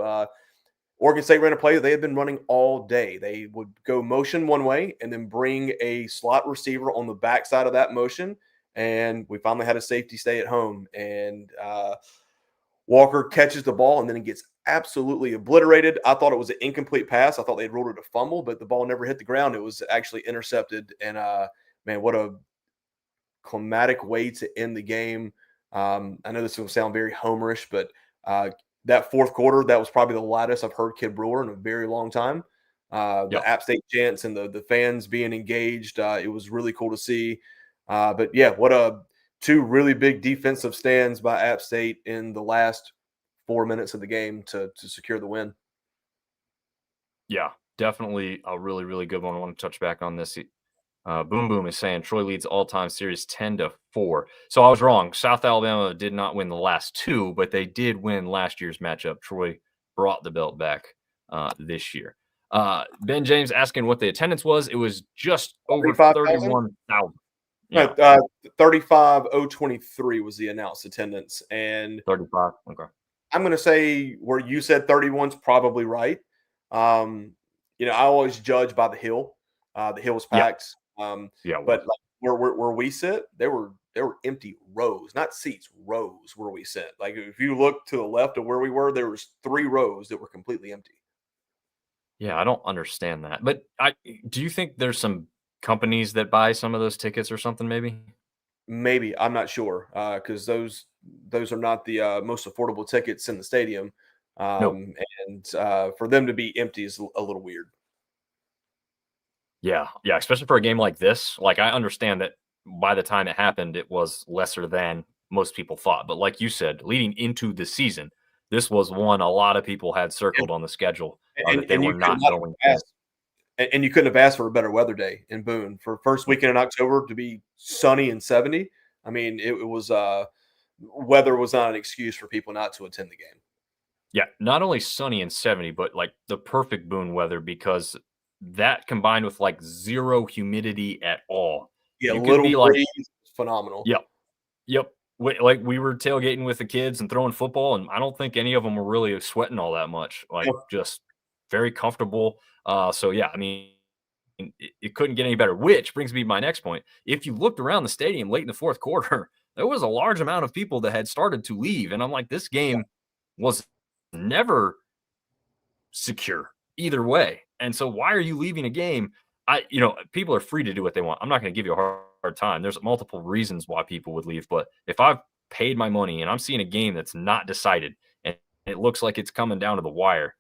S2: Oregon State ran a play that they had been running all day. They would go motion one way and then bring a slot receiver on the backside of that motion. And we finally had a safety stay at home. And Walker catches the ball and then it gets absolutely obliterated. I thought it was an incomplete pass. I thought they'd ruled it a fumble, but the ball never hit the ground. It was actually intercepted. And man, what a climatic way to end the game. I know this will sound very homerish, but that fourth quarter, that was probably the loudest I've heard Kid Brewer in a very long time. The App State chants and the fans being engaged, it was really cool to see. But yeah, what a two really big defensive stands by App State in the last 4 minutes of the game to secure the win.
S1: Yeah, definitely a really, really good one. I want to touch back on this. Boom Boom is saying Troy leads all-time series 10-4. So I was wrong. South Alabama did not win the last two, but they did win last year's matchup. Troy brought the belt back this year. Ben James asking what the attendance was. It was just over 31,000.
S2: Yeah. 35,023 was the announced attendance. And
S1: 35. Okay.
S2: I'm going to say where you said 31's probably right. I always judge by the hill. The hill was packed. But like where we sit, there were empty rows, not seats, rows where we sit. Like if you look to the left of where we were, there was 3 rows that were completely empty.
S1: Yeah, I don't understand that. But do you think there's some companies that buy some of those tickets or something?
S2: Maybe I'm not sure because those are not the most affordable tickets in the stadium.
S1: Nope.
S2: And for them to be empty is a little weird.
S1: Yeah, especially for a game like this. Like, I understand that by the time it happened, it was lesser than most people thought. But like you said, leading into the season, this was one a lot of people had circled on the schedule that they were not going to.
S2: And you couldn't have asked for a better weather day in Boone for first weekend in October to be sunny and 70. I mean, it was weather was not an excuse for people not to attend the game.
S1: Yeah, not only sunny and 70, but like the perfect Boone weather because that combined with like zero humidity at all.
S2: Yeah, you could be like phenomenal.
S1: Yep. Like we were tailgating with the kids and throwing football, and I don't think any of them were really sweating all that much. Like just very comfortable. So yeah, I mean, it couldn't get any better. Which brings me to my next point. If you looked around the stadium late in the fourth quarter, there was a large amount of people that had started to leave, and I'm like, this game was never secure either way. And so why are you leaving a game? People are free to do what they want. I'm not going to give you a hard time. There's multiple reasons why people would leave, but if I've paid my money and I'm seeing a game that's not decided and it looks like it's coming down to the wire,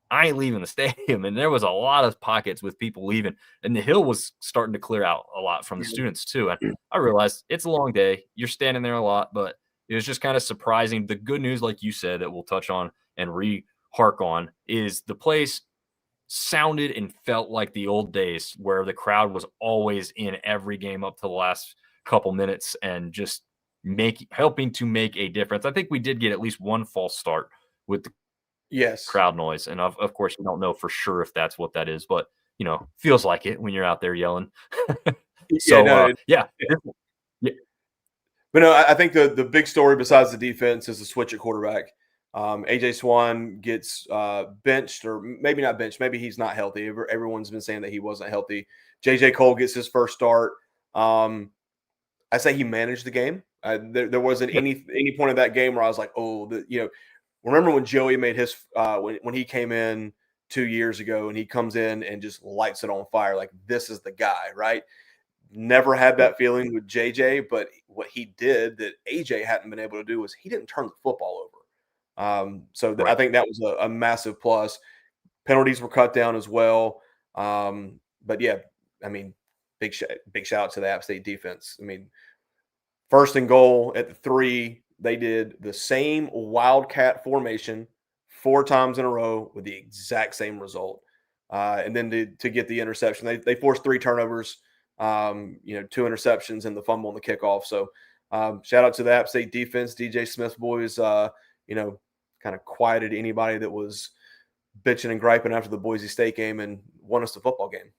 S1: I ain't leaving the stadium. And there was a lot of pockets with people leaving, and the hill was starting to clear out a lot from the students too. And I realized it's a long day. You're standing there a lot, but it was just kind of surprising. The good news, like you said, that we'll touch on and hark on is the place sounded and felt like the old days where the crowd was always in every game up to the last couple minutes and just helping to make a difference. I think we did get at least one false start with the crowd noise. And of course, you don't know for sure if that's what that is, but feels like it when you're out there yelling.
S2: Yeah. But no, I think the big story besides the defense is the switch at quarterback. AJ Swan gets benched, or maybe not benched. Maybe he's not healthy. Everyone's been saying that he wasn't healthy. JJ Cole gets his first start. I say he managed the game. There wasn't any point of that game where I was like, remember when Joey made his when he came in 2 years ago and he comes in and just lights it on fire, like this is the guy, right? Never had that feeling with JJ, but what he did that AJ hadn't been able to do was he didn't turn the football over. I think that was a massive plus. Penalties were cut down as well. But yeah, I mean, big shout out to the App State defense. I mean, first and goal at the 3, they did the same wildcat formation 4 times in a row with the exact same result. and then to get the interception. They forced 3 turnovers, 2 interceptions and the fumble on the kickoff. So shout out to the App State defense. DJ Smith boys, kind of quieted anybody that was bitching and griping after the Boise State game and won us the football game.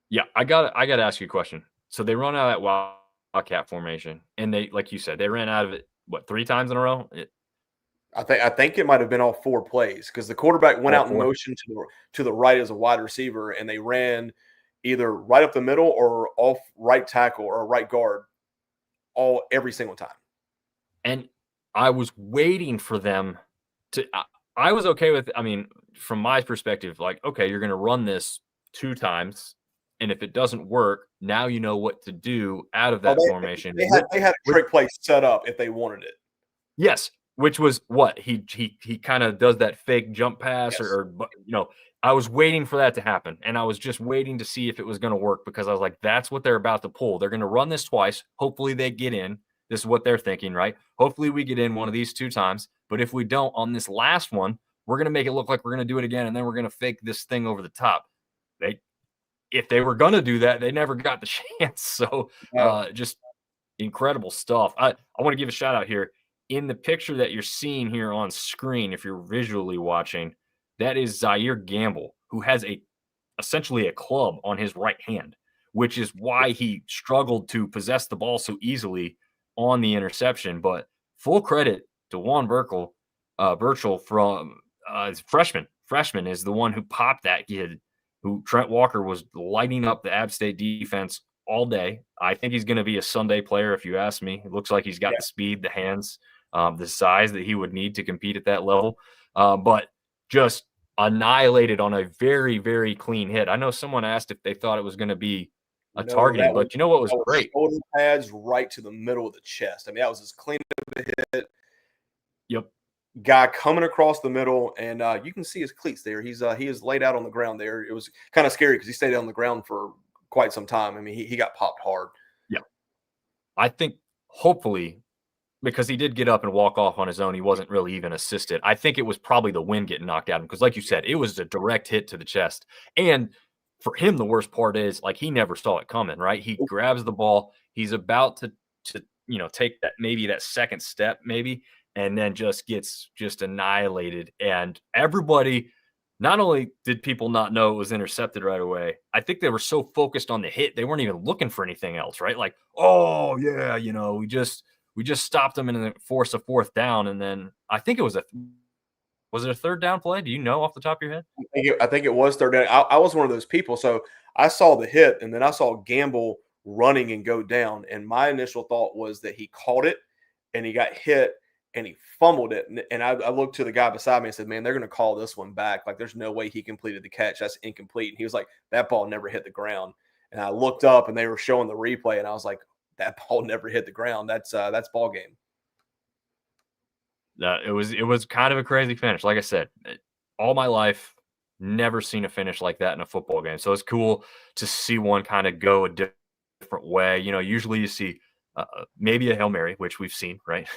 S1: Yeah, I got to ask you a question. So they run out of that wildcat formation, and they, like you said, they ran out of it 3 times in a row.
S2: I think it might have been all 4 plays because the quarterback went out in motion to the right as a wide receiver, and they ran either right up the middle or off right tackle or right guard every single time.
S1: And I was waiting for them to. I was okay with. I mean, from my perspective, like, okay, you're going to run this 2 times, and if it doesn't work, now you know what to do out of that formation.
S2: They had a trick play set up if they wanted it.
S1: Yes, which was what he kind of does that fake jump pass,
S2: Yes.
S1: or I was waiting for that to happen, and I was just waiting to see if it was going to work because I was like, that's what they're about to pull. They're going to run this twice. Hopefully, they get in. This is what they're thinking, right? Hopefully, we get in one of these 2 times. But if we don't on this last one, we're going to make it look like we're going to do it again, and then we're going to fake this thing over the top. If they were going to do that, they never got the chance. So just incredible stuff. I want to give a shout out here. In the picture that you're seeing here on screen, if you're visually watching, that is Zaire Gamble, who has essentially a club on his right hand, which is why he struggled to possess the ball so easily on the interception. But full credit to Juan Burchell from freshman. Freshman is the one who popped that kid, who Trent Walker was lighting up the App State defense all day. I think he's going to be a Sunday player, if you ask me. It looks like he's got the speed, the hands, the size that he would need to compete at that level. But just annihilated on a very, very clean hit. I know someone asked if they thought it was going to be a targeting, but you know what was great?
S2: Shoulder pads right to the middle of the chest. I mean, that was as clean of a hit.
S1: Yep.
S2: Guy coming across the middle, and you can see his cleats there. He is laid out on the ground there. It was kind of scary because he stayed on the ground for quite some time. I mean, he got popped hard.
S1: Yeah. I think hopefully, because he did get up and walk off on his own, he wasn't really even assisted. I think it was probably the wind getting knocked out of him because, like you said, it was a direct hit to the chest. And for him, the worst part is, like, he never saw it coming, right? He grabs the ball. He's about to take that second step maybe, and then just gets annihilated. And everybody, not only did people not know it was intercepted right away, I think they were so focused on the hit, they weren't even looking for anything else, right? Like, oh, yeah, we just stopped them and then forced a 4th down. And then I think it was it a 3rd down play? Do you know off the top of your head?
S2: I think it was 3rd down. I was one of those people. So I saw the hit, and then I saw Gamble running and go down. And my initial thought was that he caught it and he got hit and he fumbled it. And I looked to the guy beside me and said, man, they're going to call this one back. Like, there's no way he completed the catch. That's incomplete. And he was like, that ball never hit the ground. And I looked up and they were showing the replay, and I was like, that ball never hit the ground. That's ball game.
S1: It was kind of a crazy finish. Like I said, all my life, never seen a finish like that in a football game. So it's cool to see one kind of go a different way. Usually you see maybe a Hail Mary, which we've seen, right?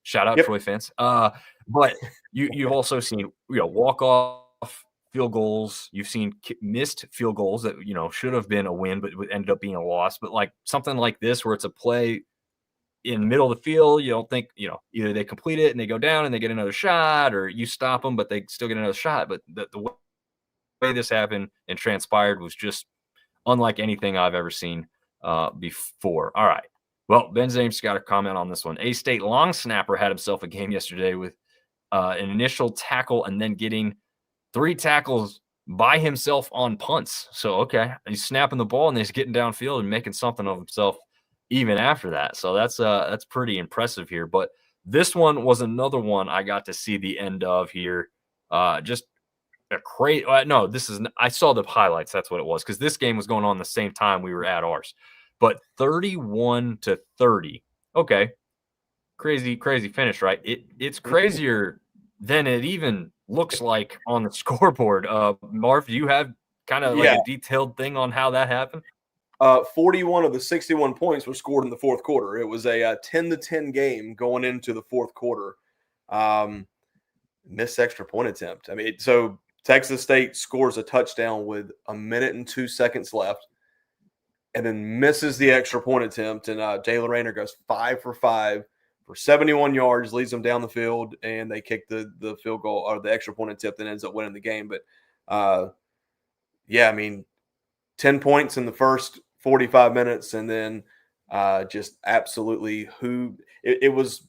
S1: Shout out Troy fans. But you've also seen walk off field goals. You've seen missed field goals that should have been a win, but ended up being a loss. But like something like this, where it's a play in the middle of the field, you don't think either they complete it and they go down and they get another shot, or you stop them but they still get another shot. But the way this happened and transpired was just unlike anything I've ever seen before. All right. Well, Ben Zames got a comment on this one. A-State long snapper had himself a game yesterday with an initial tackle and then getting 3 tackles by himself on punts. So, okay, he's snapping the ball and he's getting downfield and making something of himself even after that. So that's pretty impressive here. But this one was another one I got to see the end of here. Just a crazy. No, I saw the highlights. That's what it was, because this game was going on the same time we were at ours. But 31-30. Okay, crazy finish, right? It's crazier than it even looks like on the scoreboard. Marv, do you have kind of like a detailed thing on how that happened?
S2: 41 of the 61 points were scored in the 4th quarter. It was a 10-10 game going into the 4th quarter. Missed extra point attempt. I mean, so Texas State scores a touchdown with 1:02 left, and then misses the extra point attempt. And Jalen Rayner goes 5 for 5 for 71 yards, leads them down the field, and they kick the field goal or the extra point attempt and ends up winning the game. But yeah, I mean, 10 points in the first 45 minutes, and then just absolutely it was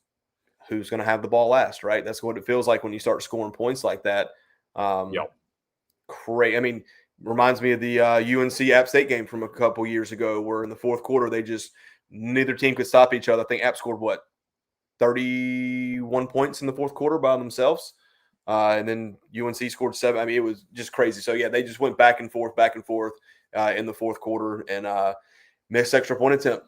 S2: who's going to have the ball last, right? That's what it feels like when you start scoring points like that.
S1: Yep.
S2: I mean, reminds me of the UNC App State game from a couple years ago, where in the fourth quarter neither team could stop each other. I think App scored 31 points in the fourth quarter by themselves, and then UNC scored 7. I mean, it was just crazy. So yeah, they just went back and forth in the fourth quarter, and missed extra point attempt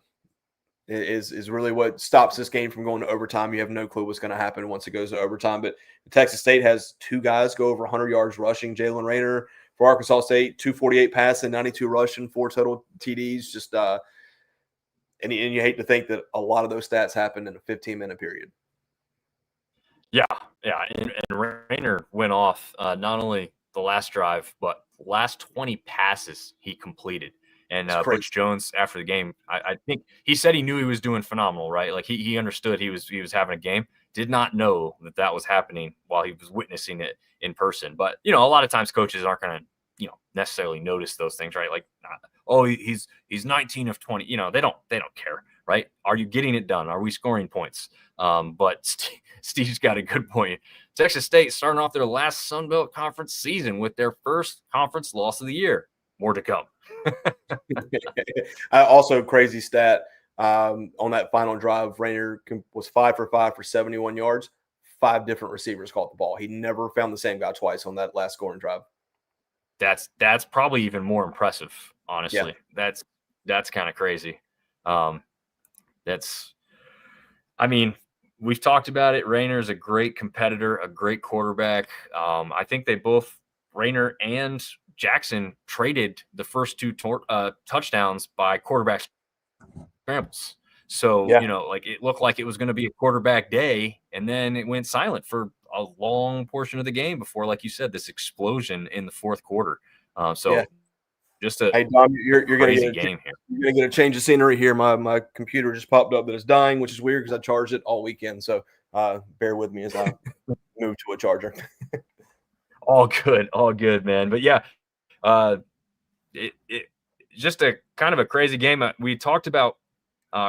S2: is really what stops this game from going to overtime. You have no clue what's going to happen once it goes to overtime. But Texas State has 2 guys go over 100 yards rushing. Jalen Rayner for Arkansas State, 248 passing, 92 rushing, 4 total TDs. Just and you hate to think that a lot of those stats happened in a 15-minute period.
S1: Yeah, and Rayner went off not only the last drive, but last 20 passes he completed. And Butch Jones, after the game, I think he said he knew he was doing phenomenal, right? Like he understood he was having a game. Did not know that was happening while he was witnessing it in person. But a lot of times coaches aren't going to necessarily notice those things, right? Like, oh, he's 19 of 20. They don't care, right? Are you getting it done? Are we scoring points? But Steve's got a good point. Texas State starting off their last Sun Belt Conference season with their first conference loss of the year. More to come.
S2: Also, crazy stat on that final drive, Rayner was 5 for 5 for 71 yards. 5 different receivers caught the ball. He never found the same guy twice on that last scoring drive.
S1: That's probably even more impressive, honestly. Yeah. That's kind of crazy. We've talked about it. Rayner's a great competitor, a great quarterback. I think they both, Rayner and Jackson, traded the first 2 touchdowns by quarterback scrambles. So, it looked like it was going to be a quarterback day, and then it went silent for a long portion of the game before, like you said, this explosion in the fourth quarter. Just a
S2: Dom, you're going to get
S1: game here.
S2: You're going to get a change of scenery here. My computer just popped up that it's dying, which is weird because I charged it all weekend. So bear with me as I move to a charger.
S1: All good, man. But yeah, it just a kind of a crazy game. We talked about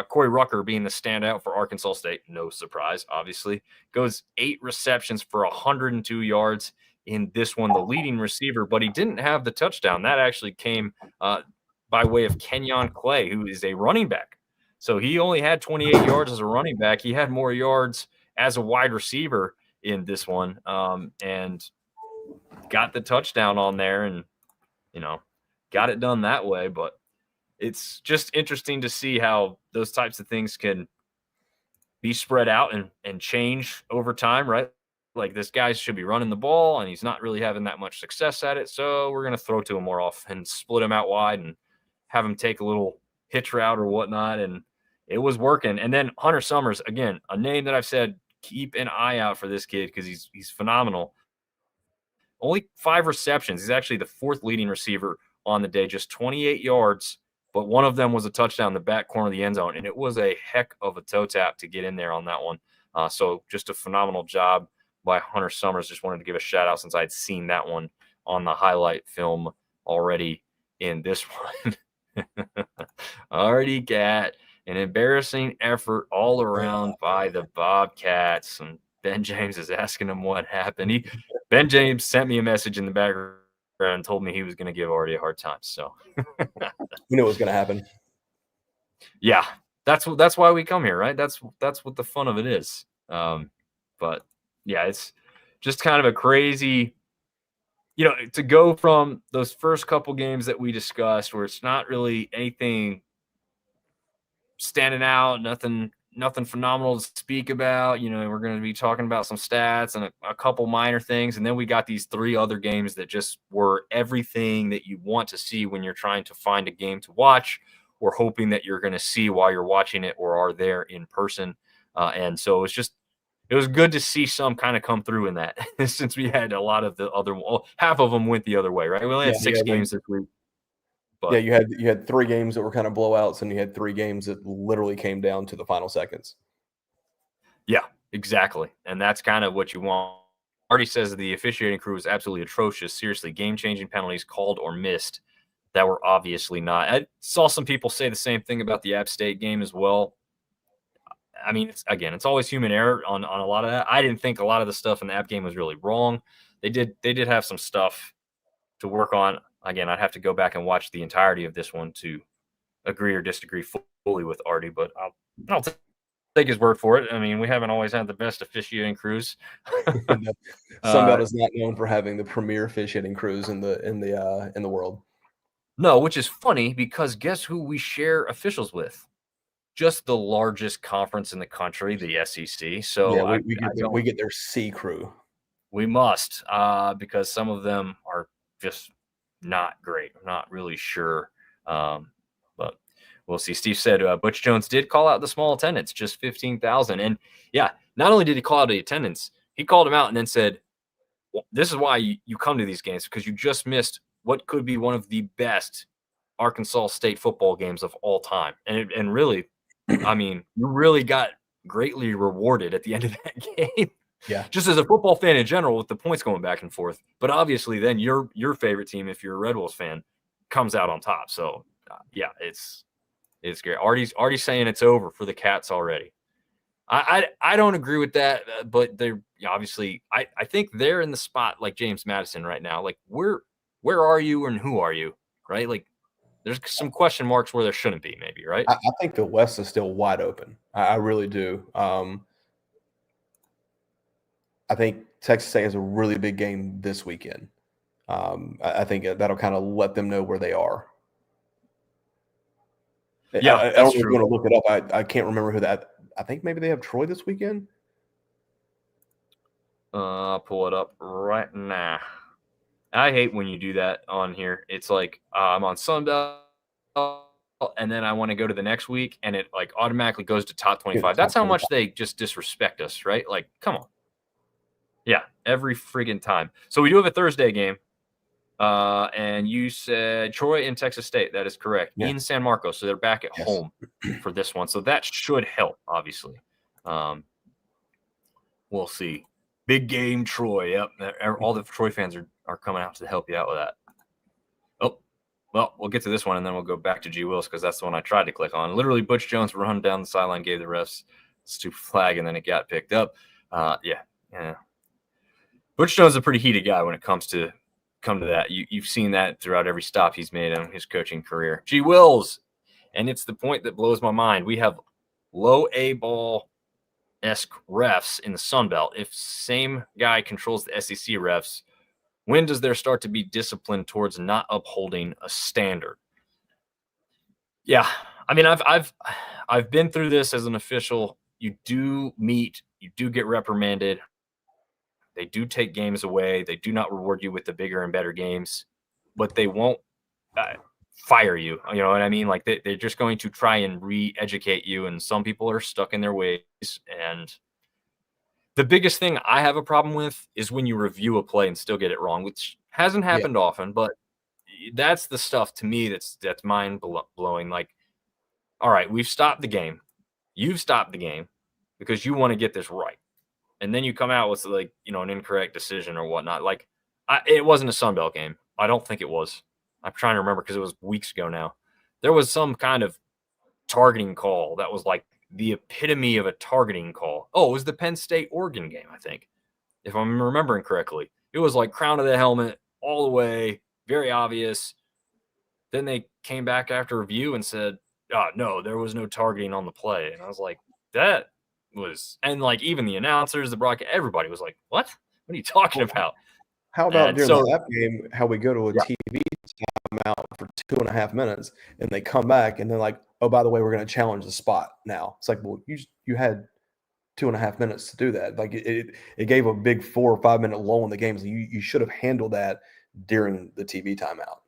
S1: Corey Rucker being the standout for Arkansas State. No surprise, obviously. Goes 8 receptions for 102 yards in this one, the leading receiver, but he didn't have the touchdown. That actually came by way of Kenyon Clay, who is a running back. So he only had 28 yards as a running back. He had more yards as a wide receiver in this one, and got the touchdown on there and, got it done that way. But it's just interesting to see how those types of things can be spread out and change over time, right? Like, this guy should be running the ball and he's not really having that much success at it. So we're going to throw to him more often, split him out wide and have him take a little hitch route or whatnot. And it was working. And then Hunter Summers, again, a name that I've said, keep an eye out for this kid because he's phenomenal. Only 5 receptions. He's actually the 4th leading receiver on the day, just 28 yards, but one of them was a touchdown in the back corner of the end zone. And it was a heck of a toe tap to get in there on that one. So just a phenomenal job by Hunter Summers. Just wanted to give a shout out since I'd seen that one on the highlight film already in this one. Already got an embarrassing effort all around by the Bobcats. And Ben James is asking him what happened. Ben James sent me a message in the background and told me he was going to give Artie a hard time. So
S2: you know what's going to happen.
S1: Yeah, that's why we come here, right? That's what the fun of it is. But yeah, it's just kind of a crazy, to go from those first couple games that we discussed where it's not really anything standing out, nothing phenomenal to speak about. We're going to be talking about some stats and a couple minor things. And then we got these 3 other games that just were everything that you want to see when you're trying to find a game to watch or hoping that you're going to see while you're watching it or are there in person. And so it's just it was good to see some kind of come through in that since we had a lot of the other, well, half of them went the other way, right? We only had 6 games this week,
S2: yeah,
S1: but
S2: you had 3 games that were kind of blowouts, and you had 3 games that literally came down to the final seconds.
S1: yeah, exactly. And that's kind of what you want. Artie says the officiating crew was absolutely atrocious. Seriously, game-changing penalties called or missed that were obviously not. I saw some people say the same thing about the App State game as well. I mean, it's always human error on a lot of that. I didn't think a lot of the stuff in the App game was really wrong. They did have some stuff to work on. Again, I'd have to go back and watch the entirety of this one to agree or disagree fully with Artie, but I'll take his word for it. I mean, we haven't always had the best officiating crews.
S2: Sunbelt is not known for having the premier officiating crews in the world.
S1: No, which is funny because guess who we share officials with? Just the largest conference in the country, the SEC. So
S2: yeah, we get their C crew.
S1: We must, because some of them are just not great. I'm not really sure, but we'll see. Steve said Butch Jones did call out the small attendance, just 15,000. And yeah, not only did he call out the attendance, he called him out and then said, well, this is why you come to these games, because you just missed what could be one of the best Arkansas State football games of all time. And really, I mean, you really got greatly rewarded at the end of that game.
S2: Yeah.
S1: Just as a football fan in general, with the points going back and forth. But obviously, then your favorite team, if you're a Red Wolves fan, comes out on top. So yeah, it's great. Artie's saying it's over for the Cats already. I don't agree with that, but they're obviously I think they're in the spot like James Madison right now. Like where are you and who are you? Right? Like there's some question marks where there shouldn't be, maybe, right?
S2: I think the West is still wide open. I really do. I think Texas State has a really big game this weekend. I think that'll kind of let them know where they are.
S1: Yeah,
S2: I don't really want to look it up. I can't remember who that. I think maybe they have Troy this weekend.
S1: I'll pull it up right now. I hate when you do that on here. It's like I'm on Sunbelt, and then I want to go to the next week, and it like automatically goes to top 25. That's how much they just disrespect us, right? Like, come on. Yeah, every friggin' time. So we do have a Thursday game. And you said Troy and Texas State. That is correct.
S2: Yeah.
S1: In San Marcos. So they're back at home for this one. So that should help, obviously. We'll see. Big game, Troy. Yep. All the Troy fans are coming out to help you out with that. Oh, well, we'll get to this one, and then we'll go back to G. Willis because that's the one I tried to click on. Literally, Butch Jones run down the sideline, gave the refs a stupid flag, and then it got picked up. Yeah. Butch Jones is a pretty heated guy when it comes to that. You've seen that throughout every stop he's made in his coaching career. G. Wills, and it's the point that blows my mind. We have low A ball-esque refs in the Sun Belt. If same guy controls the SEC refs, when does there start to be discipline towards not upholding a standard? Yeah, I mean, I've been through this as an official. You do get reprimanded. They do take games away. They do not reward you with the bigger and better games, but they won't fire you. You know what I mean? Like they're just going to try and re-educate you. And some people are stuck in their ways. And the biggest thing I have a problem with is when you review a play and still get it wrong, which hasn't happened often, but that's the stuff to me that's mind blowing. Like, all right, we've stopped the game. You've stopped the game because you want to get this right. And then you come out with like, an incorrect decision or whatnot. Like it wasn't a Sunbelt game. I don't think it was. I'm trying to remember because it was weeks ago now. There was some kind of targeting call that was like the epitome of a targeting call. Oh, it was the Penn State Oregon game, I think, if I'm remembering correctly. It was like crown of the helmet all the way, very obvious. Then they came back after review and said, no, there was no targeting on the play. And I was like, that was, and like even the announcers, the broadcast, everybody was like, what are you talking about?
S2: How about during that game, how we go to a TV timeout for 2.5 minutes and they come back and they're like, oh, by the way, we're going to challenge the spot now. It's like, well, you had 2.5 minutes to do that. Like it gave a big 4 or 5 minute lull in the games. You should have handled that during the TV timeout.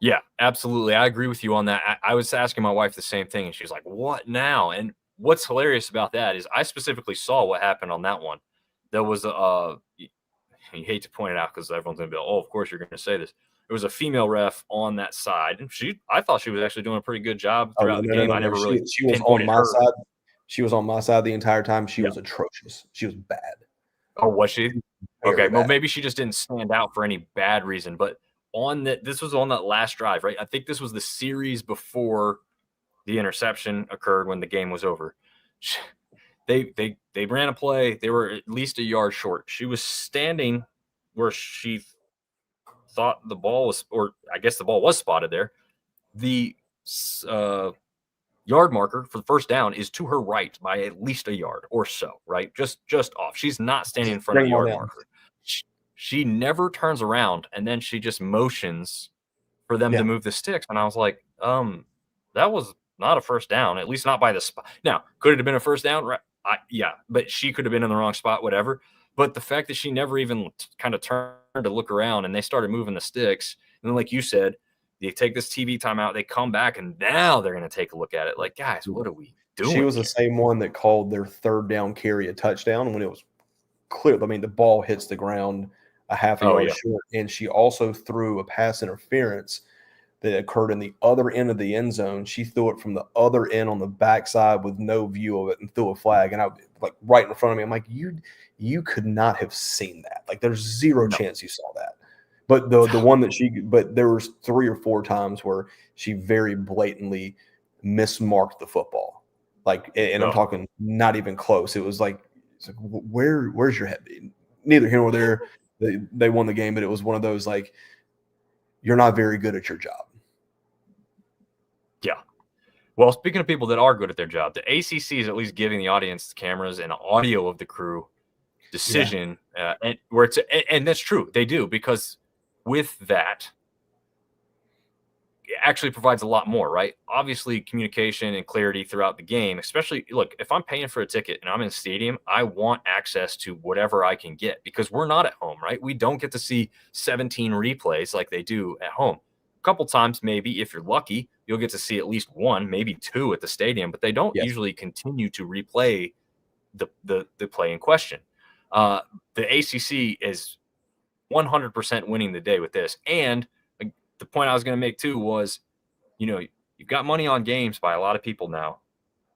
S1: Yeah, absolutely. I agree with you on that. I was asking my wife the same thing, and she's like, what now? And what's hilarious about that is I specifically saw what happened on that one. There was you hate to point it out because everyone's gonna be like, oh, of course you're gonna say this. There was a female ref on that side, and I thought she was actually doing a pretty good job
S2: Oh,
S1: throughout the game. I never really
S2: She was on
S1: pinpointed
S2: my
S1: her.
S2: side. She was on my side the entire time. She
S1: Yeah.
S2: was atrocious. She was bad.
S1: Oh, was she?
S2: Very
S1: Okay, well,
S2: bad.
S1: maybe she just didn't stand out for any bad reason. But this was on that last drive, right? I think this was the series before the interception occurred when the game was over. They ran a play. They were at least a yard short. She was standing where she thought the ball was, or I guess the ball was spotted there. The yard marker for the first down is to her right by at least a yard or so, right? Just off. She's not standing in front of the yard marker. She never turns around, and then she just motions for them to move the sticks. And I was like, that was not a first down, at least not by the spot. Now, could it have been a first down? Right. Yeah, but she could have been in the wrong spot, whatever. But the fact that she never even kind of turned to look around and they started moving the sticks, and then, like you said, they take this TV timeout, they come back, and now they're going to take a look at it. Like, guys, what are we doing?
S2: She was the same one that called their third down carry a touchdown when it was clear. I mean, the ball hits the ground a half a yard short, and she also threw a pass interference that occurred in the other end of the end zone. She threw it from the other end on the backside with no view of it and threw a flag. And I like right in front of me. I'm like, you could not have seen that. Like there's zero chance you saw that. But the one that but there was 3 or 4 times where she very blatantly mismarked the football. Like, and I'm talking not even close. It was like where's your head? Neither here nor there. They won the game, but it was one of those like, you're not very good at your job.
S1: Yeah. Well, speaking of people that are good at their job, the ACC is at least giving the audience cameras and audio of the crew decision, and that's true. They do, because with that, it actually provides a lot more, right? Obviously, communication and clarity throughout the game, especially, look, if I'm paying for a ticket and I'm in a stadium, I want access to whatever I can get because we're not at home, right? We don't get to see 17 replays like they do at home. A couple times, maybe, if you're lucky, you'll get to see at least 1, maybe 2 at the stadium, but they don't usually continue to replay the play in question. The ACC is 100% winning the day with this. And the point I was going to make too was, you've got money on games by a lot of people now.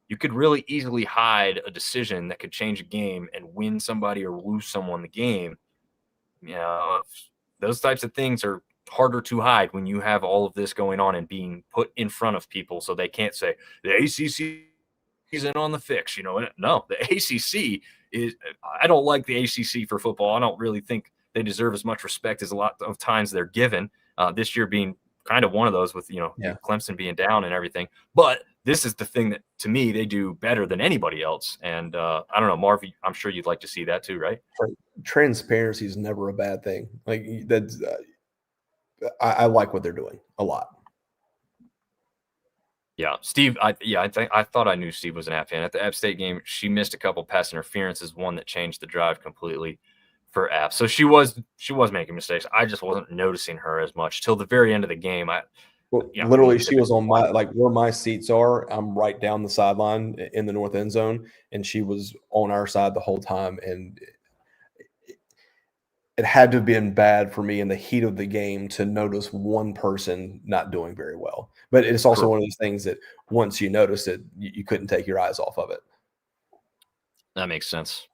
S1: You could really easily hide a decision that could change a game and win somebody or lose someone the game. Those types of things are harder to hide when you have all of this going on and being put in front of people, so they can't say the ACC isn't on the fix. No, the ACC is. I don't like the ACC for football. I don't really think they deserve as much respect as a lot of times they're given. This year being kind of one of those with Clemson being down and everything. But this is the thing that, to me, they do better than anybody else. And I don't know, Marv, I'm sure you'd like to see that too, right?
S2: Transparency is never a bad thing. Like that's. I like what they're doing a lot.
S1: Yeah, Steve. I thought I knew Steve was an App fan. At the App State game, she missed a couple pass interferences, one that changed the drive completely for App. So she was making mistakes. I just wasn't noticing her as much till the very end of the game.
S2: Literally, she was on my where my seats are. I'm right down the sideline in the north end zone, and she was on our side the whole time. And it had to have been bad for me in the heat of the game to notice one person not doing very well. But it's also one of those things that once you notice it, you couldn't take your eyes off of it.
S1: That makes sense.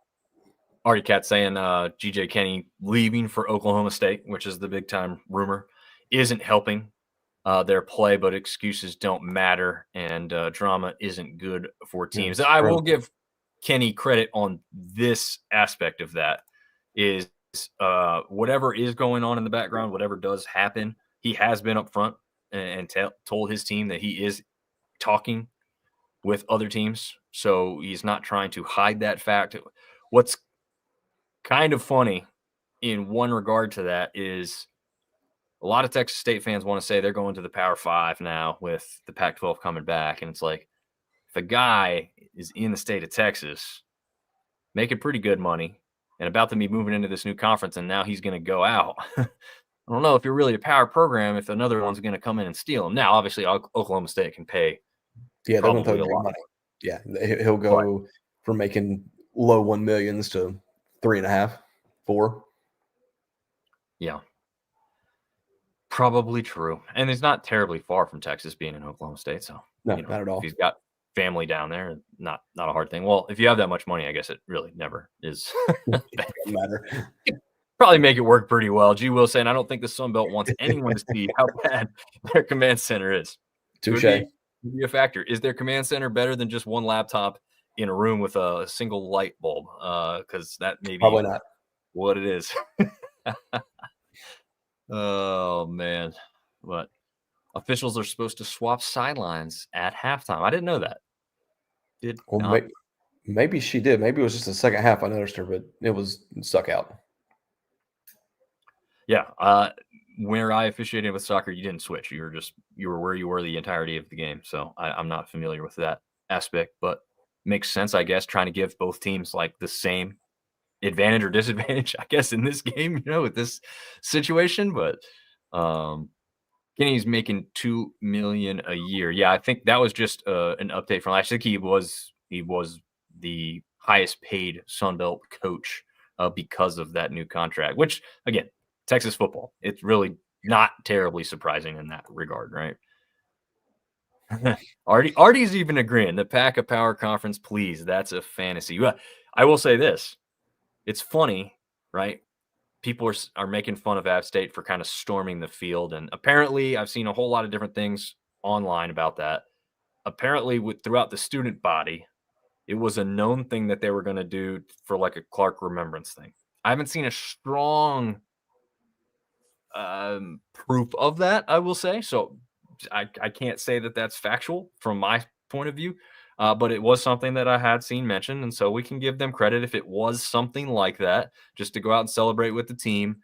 S1: Artie Cat saying GJ Kenny leaving for Oklahoma State, which is the big time rumor, isn't helping their play, but excuses don't matter, and drama isn't good for teams. I will give Kenny credit on this aspect of that is whatever is going on in the background, whatever does happen, he has been up front and told his team that he is talking with other teams. So he's not trying to hide that fact. What's kind of funny in one regard to that is a lot of Texas State fans want to say they're going to the Power 5 now with the Pac-12 coming back. And it's like, if a guy is in the state of Texas making pretty good money and about to be moving into this new conference, and now he's going to go out, I don't know if you're really a power program if another one's going to come in and steal him. Now, obviously, Oklahoma State can pay
S2: they're going to pay
S1: a lot.
S2: money. Yeah, he'll go from making low 1 millions to 3.5, 4.
S1: Yeah, probably true. And he's not terribly far from Texas, being in Oklahoma State. So
S2: No,
S1: you know,
S2: not at
S1: if
S2: all.
S1: he's got family down there, not a hard thing. Well, if you have that much money, I guess it really never is.
S2: It doesn't matter.
S1: Probably make it work pretty well. G will saying, I don't think the Sun Belt wants anyone to see how bad their command center is.
S2: Touche.
S1: Could be a factor. Is their command center better than just one laptop in a room with a single light bulb? Because that may
S2: Probably
S1: be
S2: not.
S1: what it is. Oh man. But officials are supposed to swap sidelines at halftime. I didn't know that. Did
S2: Well,
S1: not.
S2: maybe she did. Maybe it was just the second half I noticed her, but it stuck out.
S1: Yeah. Where I officiated with soccer, you didn't switch. You were where you were the entirety of the game. So I'm not familiar with that aspect, but makes sense, I guess, trying to give both teams like the same advantage or disadvantage, I guess, in this game, with this situation. But Kenny's making $2 million a year. Yeah, I think that was just an update from last. I think he was the highest paid Sun Belt coach because of that new contract. Which again, Texas football, it's really not terribly surprising in that regard, right? Artie's even agreeing. The Pack a Power Conference, please. That's a fantasy. But I will say this: it's funny, right? People are making fun of App State for kind of storming the field, and apparently, I've seen a whole lot of different things online about that. Apparently, throughout the student body, it was a known thing that they were going to do for like a Clark remembrance thing. I haven't seen a strong proof of that, I will say. So I can't say that that's factual from my point of view, but it was something that I had seen mentioned. And so we can give them credit if it was something like that, just to go out and celebrate with the team,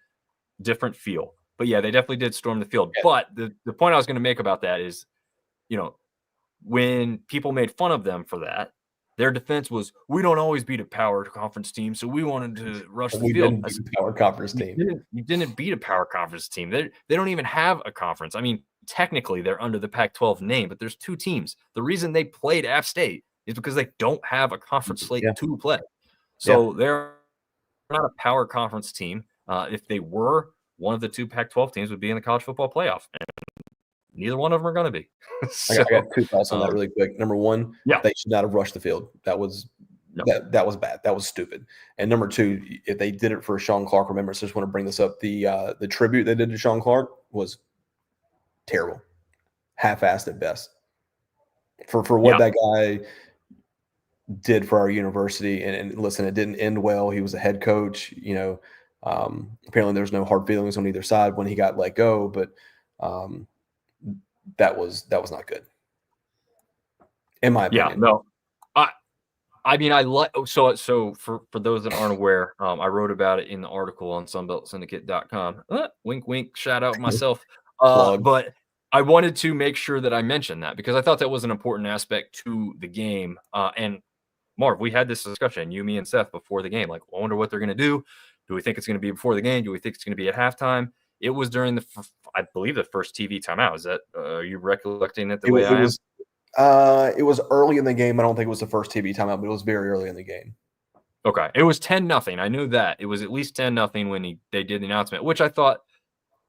S1: different feel. But yeah, they definitely did storm the field.
S2: Yeah.
S1: But the point I was going to make about that is, when people made fun of them for that, their defense was, we don't always beat a power conference team, so we wanted to rush the
S2: We
S1: field.
S2: didn't beat the Power Conference team.
S1: You didn't beat a power conference team. They don't even have a conference. I mean, technically they're under the Pac-12 name, but there's two teams. The reason they played App State is because they don't have a conference slate to play. So they're not a power conference team. If they were, one of the two Pac-12 teams would be in the college football playoff. And neither one of them are going to be.
S2: I got two thoughts on that really quick. Number one, they should not have rushed the field. That was that was bad. That was stupid. And number two, if they did it for Sean Clark, remember, I just want to bring this up. The tribute they did to Sean Clark was terrible, half-assed at best. For what that guy did for our university, and listen, it didn't end well. He was a head coach. Apparently there was no hard feelings on either side when he got let go, but that was not good, in my opinion.
S1: Yeah, no. I mean, I like so for those that aren't aware, I wrote about it in the article on sunbeltsyndicate.com. Wink, wink, shout out myself. But I wanted to make sure that I mentioned that because I thought that was an important aspect to the game. And Marv, we had this discussion, you, me, and Seth before the game. Like, I wonder what they're going to do. Do we think it's going to be before the game? Do we think it's going to be at halftime? It was during I believe, the first TV timeout. Is that are you recollecting it the way I am?
S2: It was early in the game. I don't think it was the first TV timeout, but it was very early in the game.
S1: Okay. It was 10-0. I knew that. It was at least 10-0 when they did the announcement, which I thought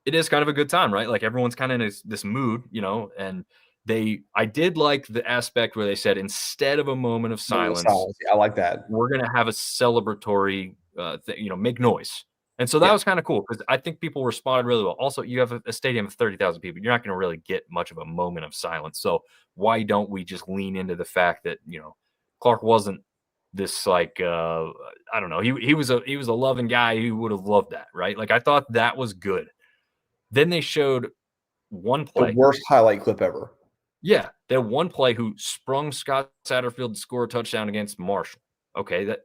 S1: it is kind of a good time, right? Like everyone's kind of in this mood, and I did like the aspect where they said, instead of a moment of silence,
S2: I like that.
S1: We're going to have a celebratory make noise. And so that was kind of cool because I think people responded really well. Also, you have a stadium of 30,000 people. You're not going to really get much of a moment of silence. So why don't we just lean into the fact that, Clark wasn't this like, I don't know. He was a loving guy who would have loved that, right? Like I thought that was good. Then they showed one play.
S2: The worst highlight clip ever.
S1: Yeah. That one play who sprung Scott Satterfield to score a touchdown against Marshall. Okay.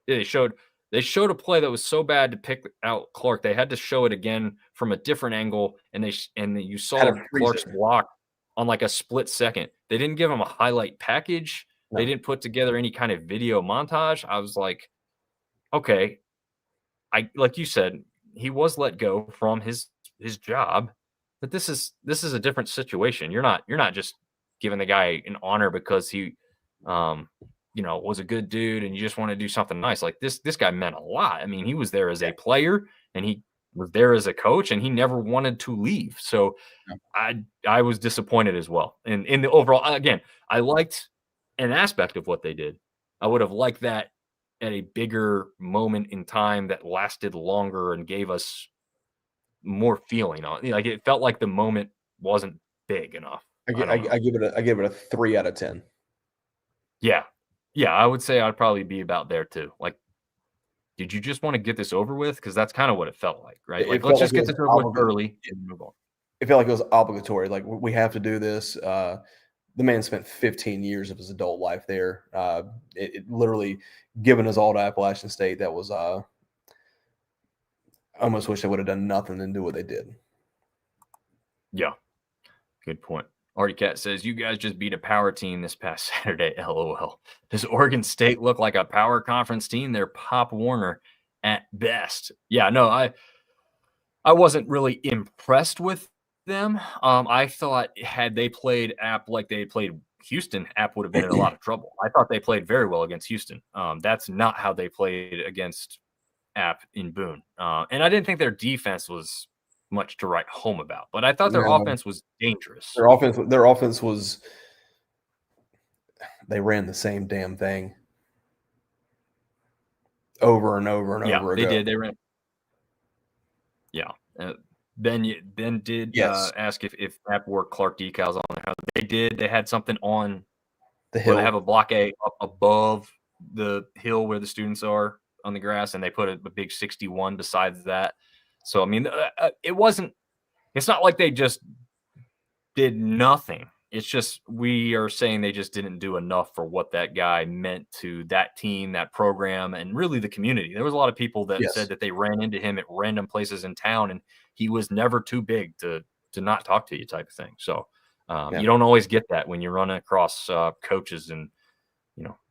S1: They showed a play that was so bad to pick out Clark. They had to show it again from a different angle, and you saw Clark's block on like a split second. They didn't give him a highlight package. No. They didn't put together any kind of video montage. I was like, okay, like you said, he was let go from his job, but this is a different situation. You're not just giving the guy an honor because he was a good dude and you just want to do something nice. Like this guy meant a lot. I mean, he was there as a player and he was there as a coach and he never wanted to leave. So I was disappointed as well. And in the overall, again, I liked an aspect of what they did. I would have liked that at a bigger moment in time that lasted longer and gave us more feeling on. Like it felt like the moment wasn't big enough. I don't know.
S2: I give it a 3 out of 10.
S1: Yeah. Yeah, I would say I'd probably be about there too. Like, did you just want to get this over with? Because that's kind of what it felt like, right?
S2: It
S1: Like, let's
S2: felt like
S1: just
S2: it
S1: get
S2: was
S1: this over with early and move on.
S2: It felt like it was obligatory. Like we have to do this. The man spent 15 years of his adult life there. It literally given us all to Appalachian State. That was I almost wish they would have done nothing and do what they did.
S1: Yeah, good point. Artie Cat says, you guys just beat a power team this past Saturday. LOL. Does Oregon State look like a power conference team? They're Pop Warner at best. Yeah, no, I wasn't really impressed with them. I thought had they played App like they played Houston, App would have been in a lot of trouble. I thought they played very well against Houston. That's not how they played against App in Boone. And I didn't think their defense was much to write home about, but I thought their offense was dangerous.
S2: Their offense was. They ran the same damn thing over and over and over
S1: They
S2: ago.
S1: did. They ran. Yeah. Ben did ask if App wore Clark decals on their house. They did. They had something on
S2: the hill.
S1: They have a block A up above the hill where the students are on the grass, and they put a big 61 besides that. So, I mean, it's not like they just did nothing. It's just we are saying they just didn't do enough for what that guy meant to that team, that program, and really the community. There was a lot of people that said that they ran into him at random places in town, and he was never too big to not talk to you type of thing. So you don't always get that when you run across coaches and,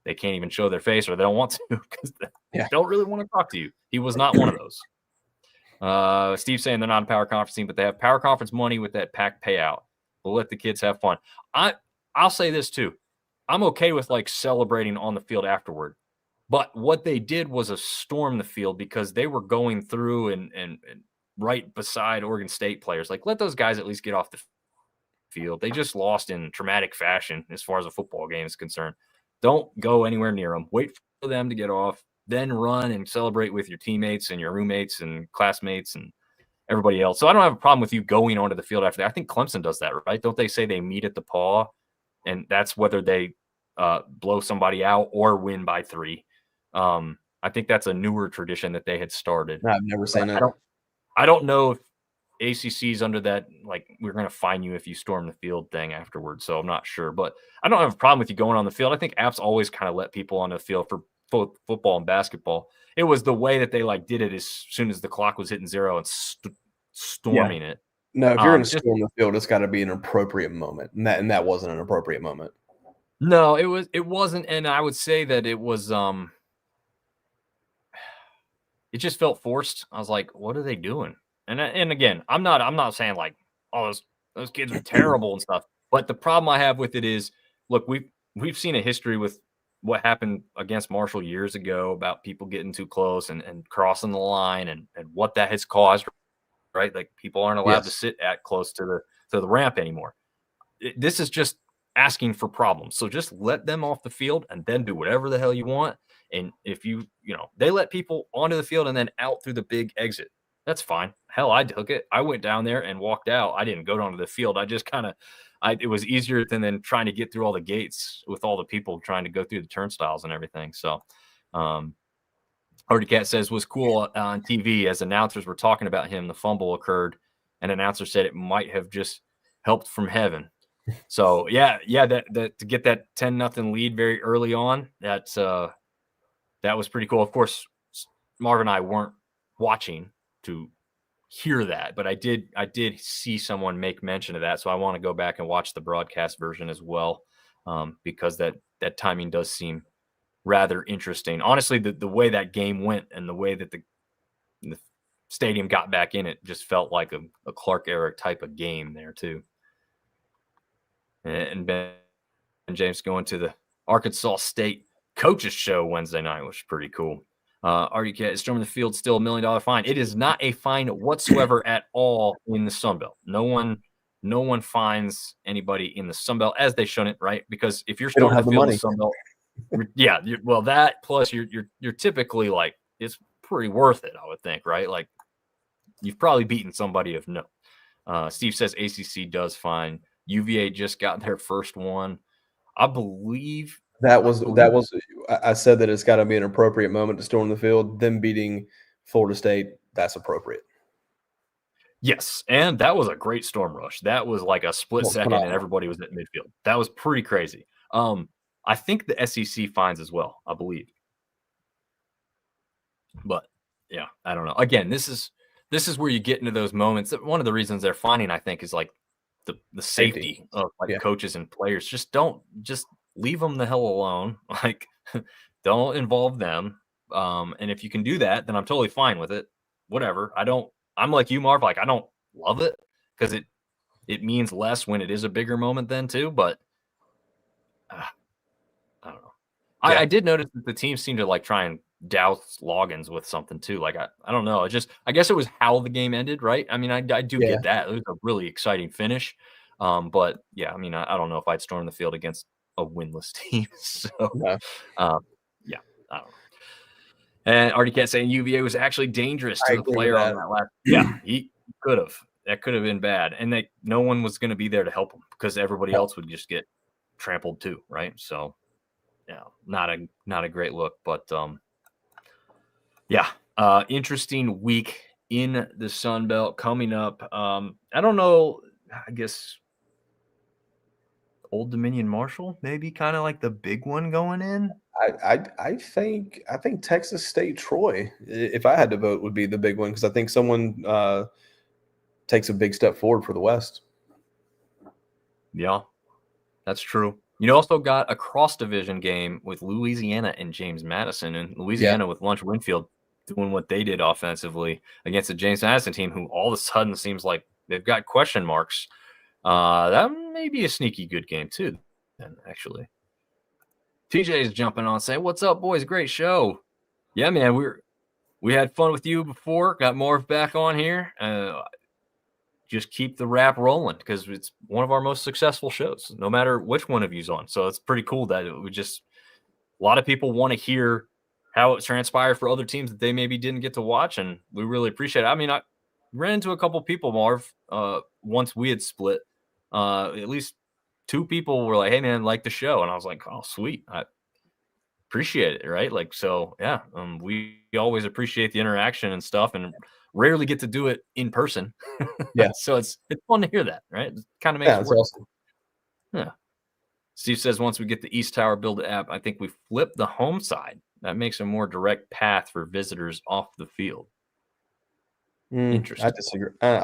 S1: they can't even show their face or they don't want to because they don't really want to talk to you. He was not one of those. Steve's saying they're not a power conference team, but they have power conference money with that pack payout. We'll let the kids have fun. I'll say this too. I'm okay with like celebrating on the field afterward. But what they did was storm the field because they were going through and right beside Oregon State players. Like, let those guys at least get off the field. They just lost in traumatic fashion as far as a football game is concerned. Don't go anywhere near them. Wait for them to get off, then run and celebrate with your teammates and your roommates and classmates and everybody else. So I don't have a problem with you going onto the field after that. I think Clemson does that, right? Don't they say they meet at the paw, and that's whether they blow somebody out or win by 3. I think that's a newer tradition that they had started.
S2: I've never seen it.
S1: I don't know if ACC's under that, like, we're going to fine you if you storm the field thing afterwards. So I'm not sure, but I don't have a problem with you going on the field. I think App's always kind of let people on the field for football and basketball. It was the way that they did it as soon as the clock was hitting 0 and storming it.
S2: No, if you're going to storm the field, it's got to be an appropriate moment, and that wasn't an appropriate moment.
S1: No, it wasn't, and I would say that it was it just felt forced. I was like, what are they doing? And again, I'm not saying like, oh, those kids are terrible and stuff. But the problem I have with it is, look, we've seen a history with what happened against Marshall years ago about people getting too close and crossing the line and what that has caused, right? Like, people aren't allowed to sit at close to the ramp anymore. This is just asking for problems. So just let them off the field and then do whatever the hell you want. And if they let people onto the field and then out through the big exit, that's fine. Hell, I took it. I went down there and walked out. I didn't go down to the field. I just it was easier than trying to get through all the gates with all the people trying to go through the turnstiles and everything. So, Artie Cat says, was cool on TV as announcers were talking about him. The fumble occurred. An announcer said it might have just helped from heaven. So yeah, that to get that 10-0 lead very early on, that was pretty cool. Of course, Marv and I weren't watching to hear that, but I did see someone make mention of that. So I want to go back and watch the broadcast version as well, because that timing does seem rather interesting. Honestly, the way that game went and the way that the stadium got back in it just felt like a Clark era type of game there too. And Ben and James going to Arkansas State coaches show Wednesday night, which is pretty cool. RUK is storming the field, still $1 million fine. It is not a fine whatsoever at all in the Sun Belt. No one fines anybody in the Sun Belt, as they shouldn't, right? Because if you're
S2: They don't
S1: storming
S2: have
S1: the
S2: the
S1: field in
S2: money.
S1: the Sun Belt, yeah, well, that plus you're typically like, it's pretty worth it, I would think, right? Like, you've probably beaten somebody of note. Steve says ACC does fine. UVA just got their first one. I believe
S2: That was I said that it's got to be an appropriate moment to storm the field. Them beating Florida State, that's appropriate.
S1: Yes, and that was a great storm rush. That was like a split second, and
S2: Phenomenal.
S1: everybody was at midfield. That was pretty crazy. I think the SEC fines as well, I believe. But yeah, I don't know. Again, this is where you get into those moments. One of the reasons they're fining, I think, is like the safety of like coaches and players. Just leave them the hell alone. Like, don't involve them. And if you can do that, then I'm totally fine with it. Whatever. I'm like you, Marv. Like, I don't love it because it means less when it is a bigger moment then too. But I don't know. I did notice that the team seemed to like try and douse Loggins with something too. Like, I don't know. I guess it was how the game ended, right? I mean, I do get that. It was a really exciting finish. But yeah, I mean, I don't know if I'd storm the field against a winless team. So
S2: No.
S1: yeah, I don't know. And RDCat saying UVA was actually dangerous to the player on that last. Yeah, he could have. That could have been bad. And no one was going to be there to help him because everybody else would just get trampled too, right? So yeah, not a great look. But yeah, interesting week in the Sun Belt coming up. I don't know. I guess Old Dominion Marshall, maybe kind of like the big one going in.
S2: I think Texas State Troy, if I had to vote, would be the big one because I think someone takes a big step forward for the West.
S1: Yeah, that's true. You also got a cross-division game with Louisiana and James Madison, and Louisiana with Lunch Winfield doing what they did offensively against the James Madison team, who all of a sudden seems like they've got question marks. That may be a sneaky good game too, then, actually. TJ is jumping on saying, "What's up, boys? Great show." Yeah, man, we had fun with you before. Got Marv back on here. Just keep the rap rolling because it's one of our most successful shows, no matter which one of you's on. So it's pretty cool that a lot of people want to hear how it transpired for other teams that they maybe didn't get to watch, and we really appreciate it. I mean, I ran into a couple people, Marv, once we had split. At least 2 people were like, "Hey, man, like the show," and I was like, "Oh, sweet, I appreciate it." Right? Like, so yeah, we always appreciate the interaction and stuff, and rarely get to do it in person.
S2: Yeah.
S1: So it's fun to hear that, right? It kind of makes it work.
S2: Awesome.
S1: Yeah. Steve says once we get the East Tower build app, I think we flip the home side. That makes a more direct path for visitors off the field. Interesting.
S2: I disagree. I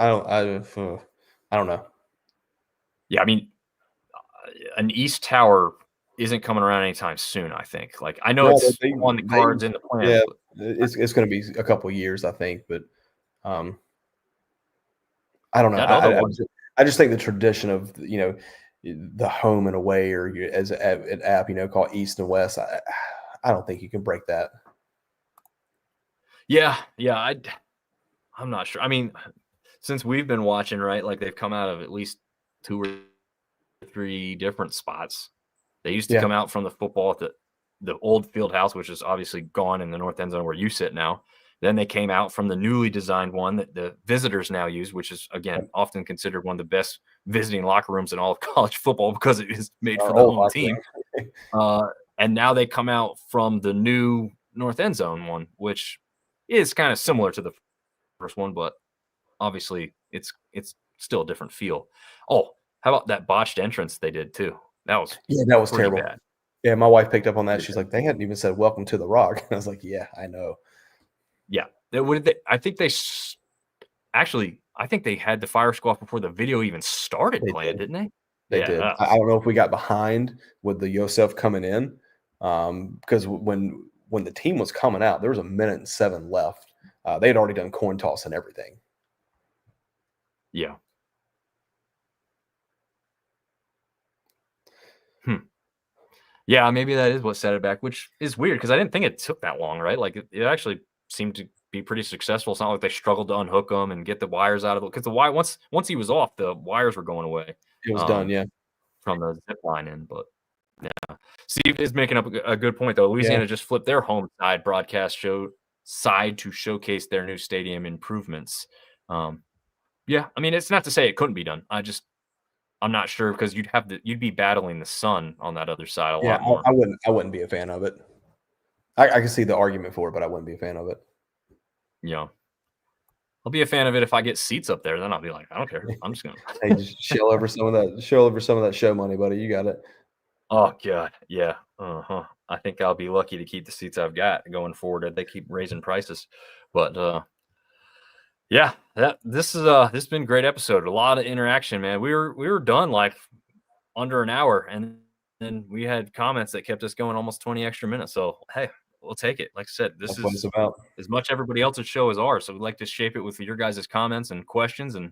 S2: don't know.
S1: Yeah, I mean, an East Tower isn't coming around anytime soon, I think. Like, I know it's on the cards in the plan.
S2: Yeah, it's going to be a couple of years, I think, but I don't know. I just think the tradition of the home and away, or as an app, called East and West. I don't think you can break that.
S1: Yeah, I'm not sure. I mean, since we've been watching, right? Like, they've come out of at least 2 or 3 different spots. They used to come out from the football at the old field house, which is obviously gone in the north end zone where you sit now. Then they came out from the newly designed one that the visitors now use, which is, again, often considered one of the best visiting locker rooms in all of college football because it is made for the home team. And now they come out from the new north end zone one, which is kind of similar to the first one, but obviously it's still a different feel. Oh, how about that botched entrance they did too? That was
S2: terrible.
S1: Bad.
S2: Yeah, my wife picked up on that. She's like, they hadn't even said "Welcome to the Rock." And I was like, yeah, I know.
S1: Yeah, I think they had the fire squad before the video even started playing, didn't they?
S2: They did. I don't know if we got behind with the Yosef coming in, because when the team was coming out, there was 1:07 left. They had already done coin toss and everything.
S1: Yeah. Yeah, maybe that is what set it back, which is weird because I didn't think it took that long, right? Like it actually seemed to be pretty successful. It's not like they struggled to unhook them and get the wires out of it because the wire once he was off, the wires were going away
S2: It was done. Yeah.
S1: from the zip line in. But Steve is making up a good point though.
S2: Yeah.
S1: Louisiana just flipped their home side broadcast show side to showcase their new stadium improvements. Yeah, I mean it's not to say it couldn't be done. I'm not sure because you'd be battling the sun on that other side a
S2: Yeah.
S1: lot more.
S2: I wouldn't be a fan of it. I can see the argument for it, but I wouldn't be a fan of it.
S1: You know, I'll be a fan of it if I get seats up there. Then I'll be like, I don't care. I'm just gonna.
S2: Hey, just shell over some of that. Shell over some of that show money, buddy. You got it.
S1: Oh god, yeah. I think I'll be lucky to keep the seats I've got going forward. They keep raising prices, but yeah, this has been a great episode. A lot of interaction, man. We were done like under an hour, and then we had comments that kept us going almost 20 extra minutes. So hey, we'll take it. Like I said, this
S2: That's what it's
S1: is
S2: about.
S1: as much everybody else's show as ours. So we'd like to shape it with your guys' comments and questions, and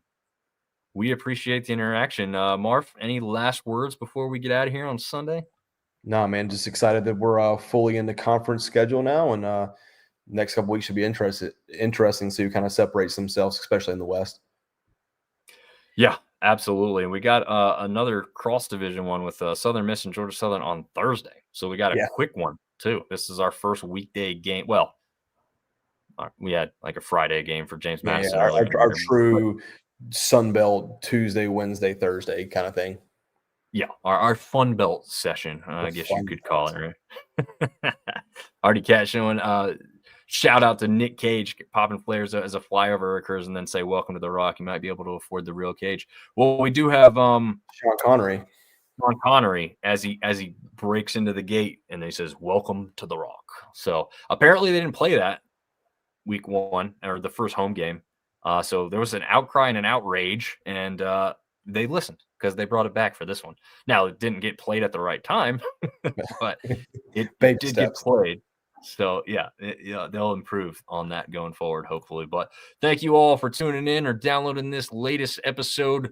S1: we appreciate the interaction. Marv, any last words before we get out of here on Sunday?
S2: Nah, man, just excited that we're fully in the conference schedule now, and next couple weeks should be interesting. So kind of separates themselves, especially in the West.
S1: Yeah, absolutely. And we got another cross division one with Southern Miss and Georgia Southern on Thursday. So we got a quick one too. This is our first weekday game. Well, we had like a Friday game for James Madison.
S2: Our true Sun Belt Tuesday, Wednesday, Thursday kind of thing.
S1: Yeah, our Fun Belt session, I guess you could call it, right? Artie Cat showing shout out to Nick Cage popping flares as a flyover occurs and then say welcome to the Rock. You might be able to afford the real Cage. Well, we do have
S2: Sean Connery.
S1: Sean Connery as he breaks into the gate and he says welcome to the Rock. So apparently they didn't play that week one or the first home game. So there was an outcry and an outrage, and they listened because they brought it back for this one. Now it didn't get played at the right time, but it did get played. So yeah, they'll improve on that going forward, hopefully. But thank you all for tuning in or downloading this latest episode,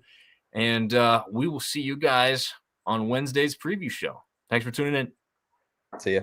S1: and we will see you guys on Wednesday's preview show. Thanks for tuning in.
S2: See ya.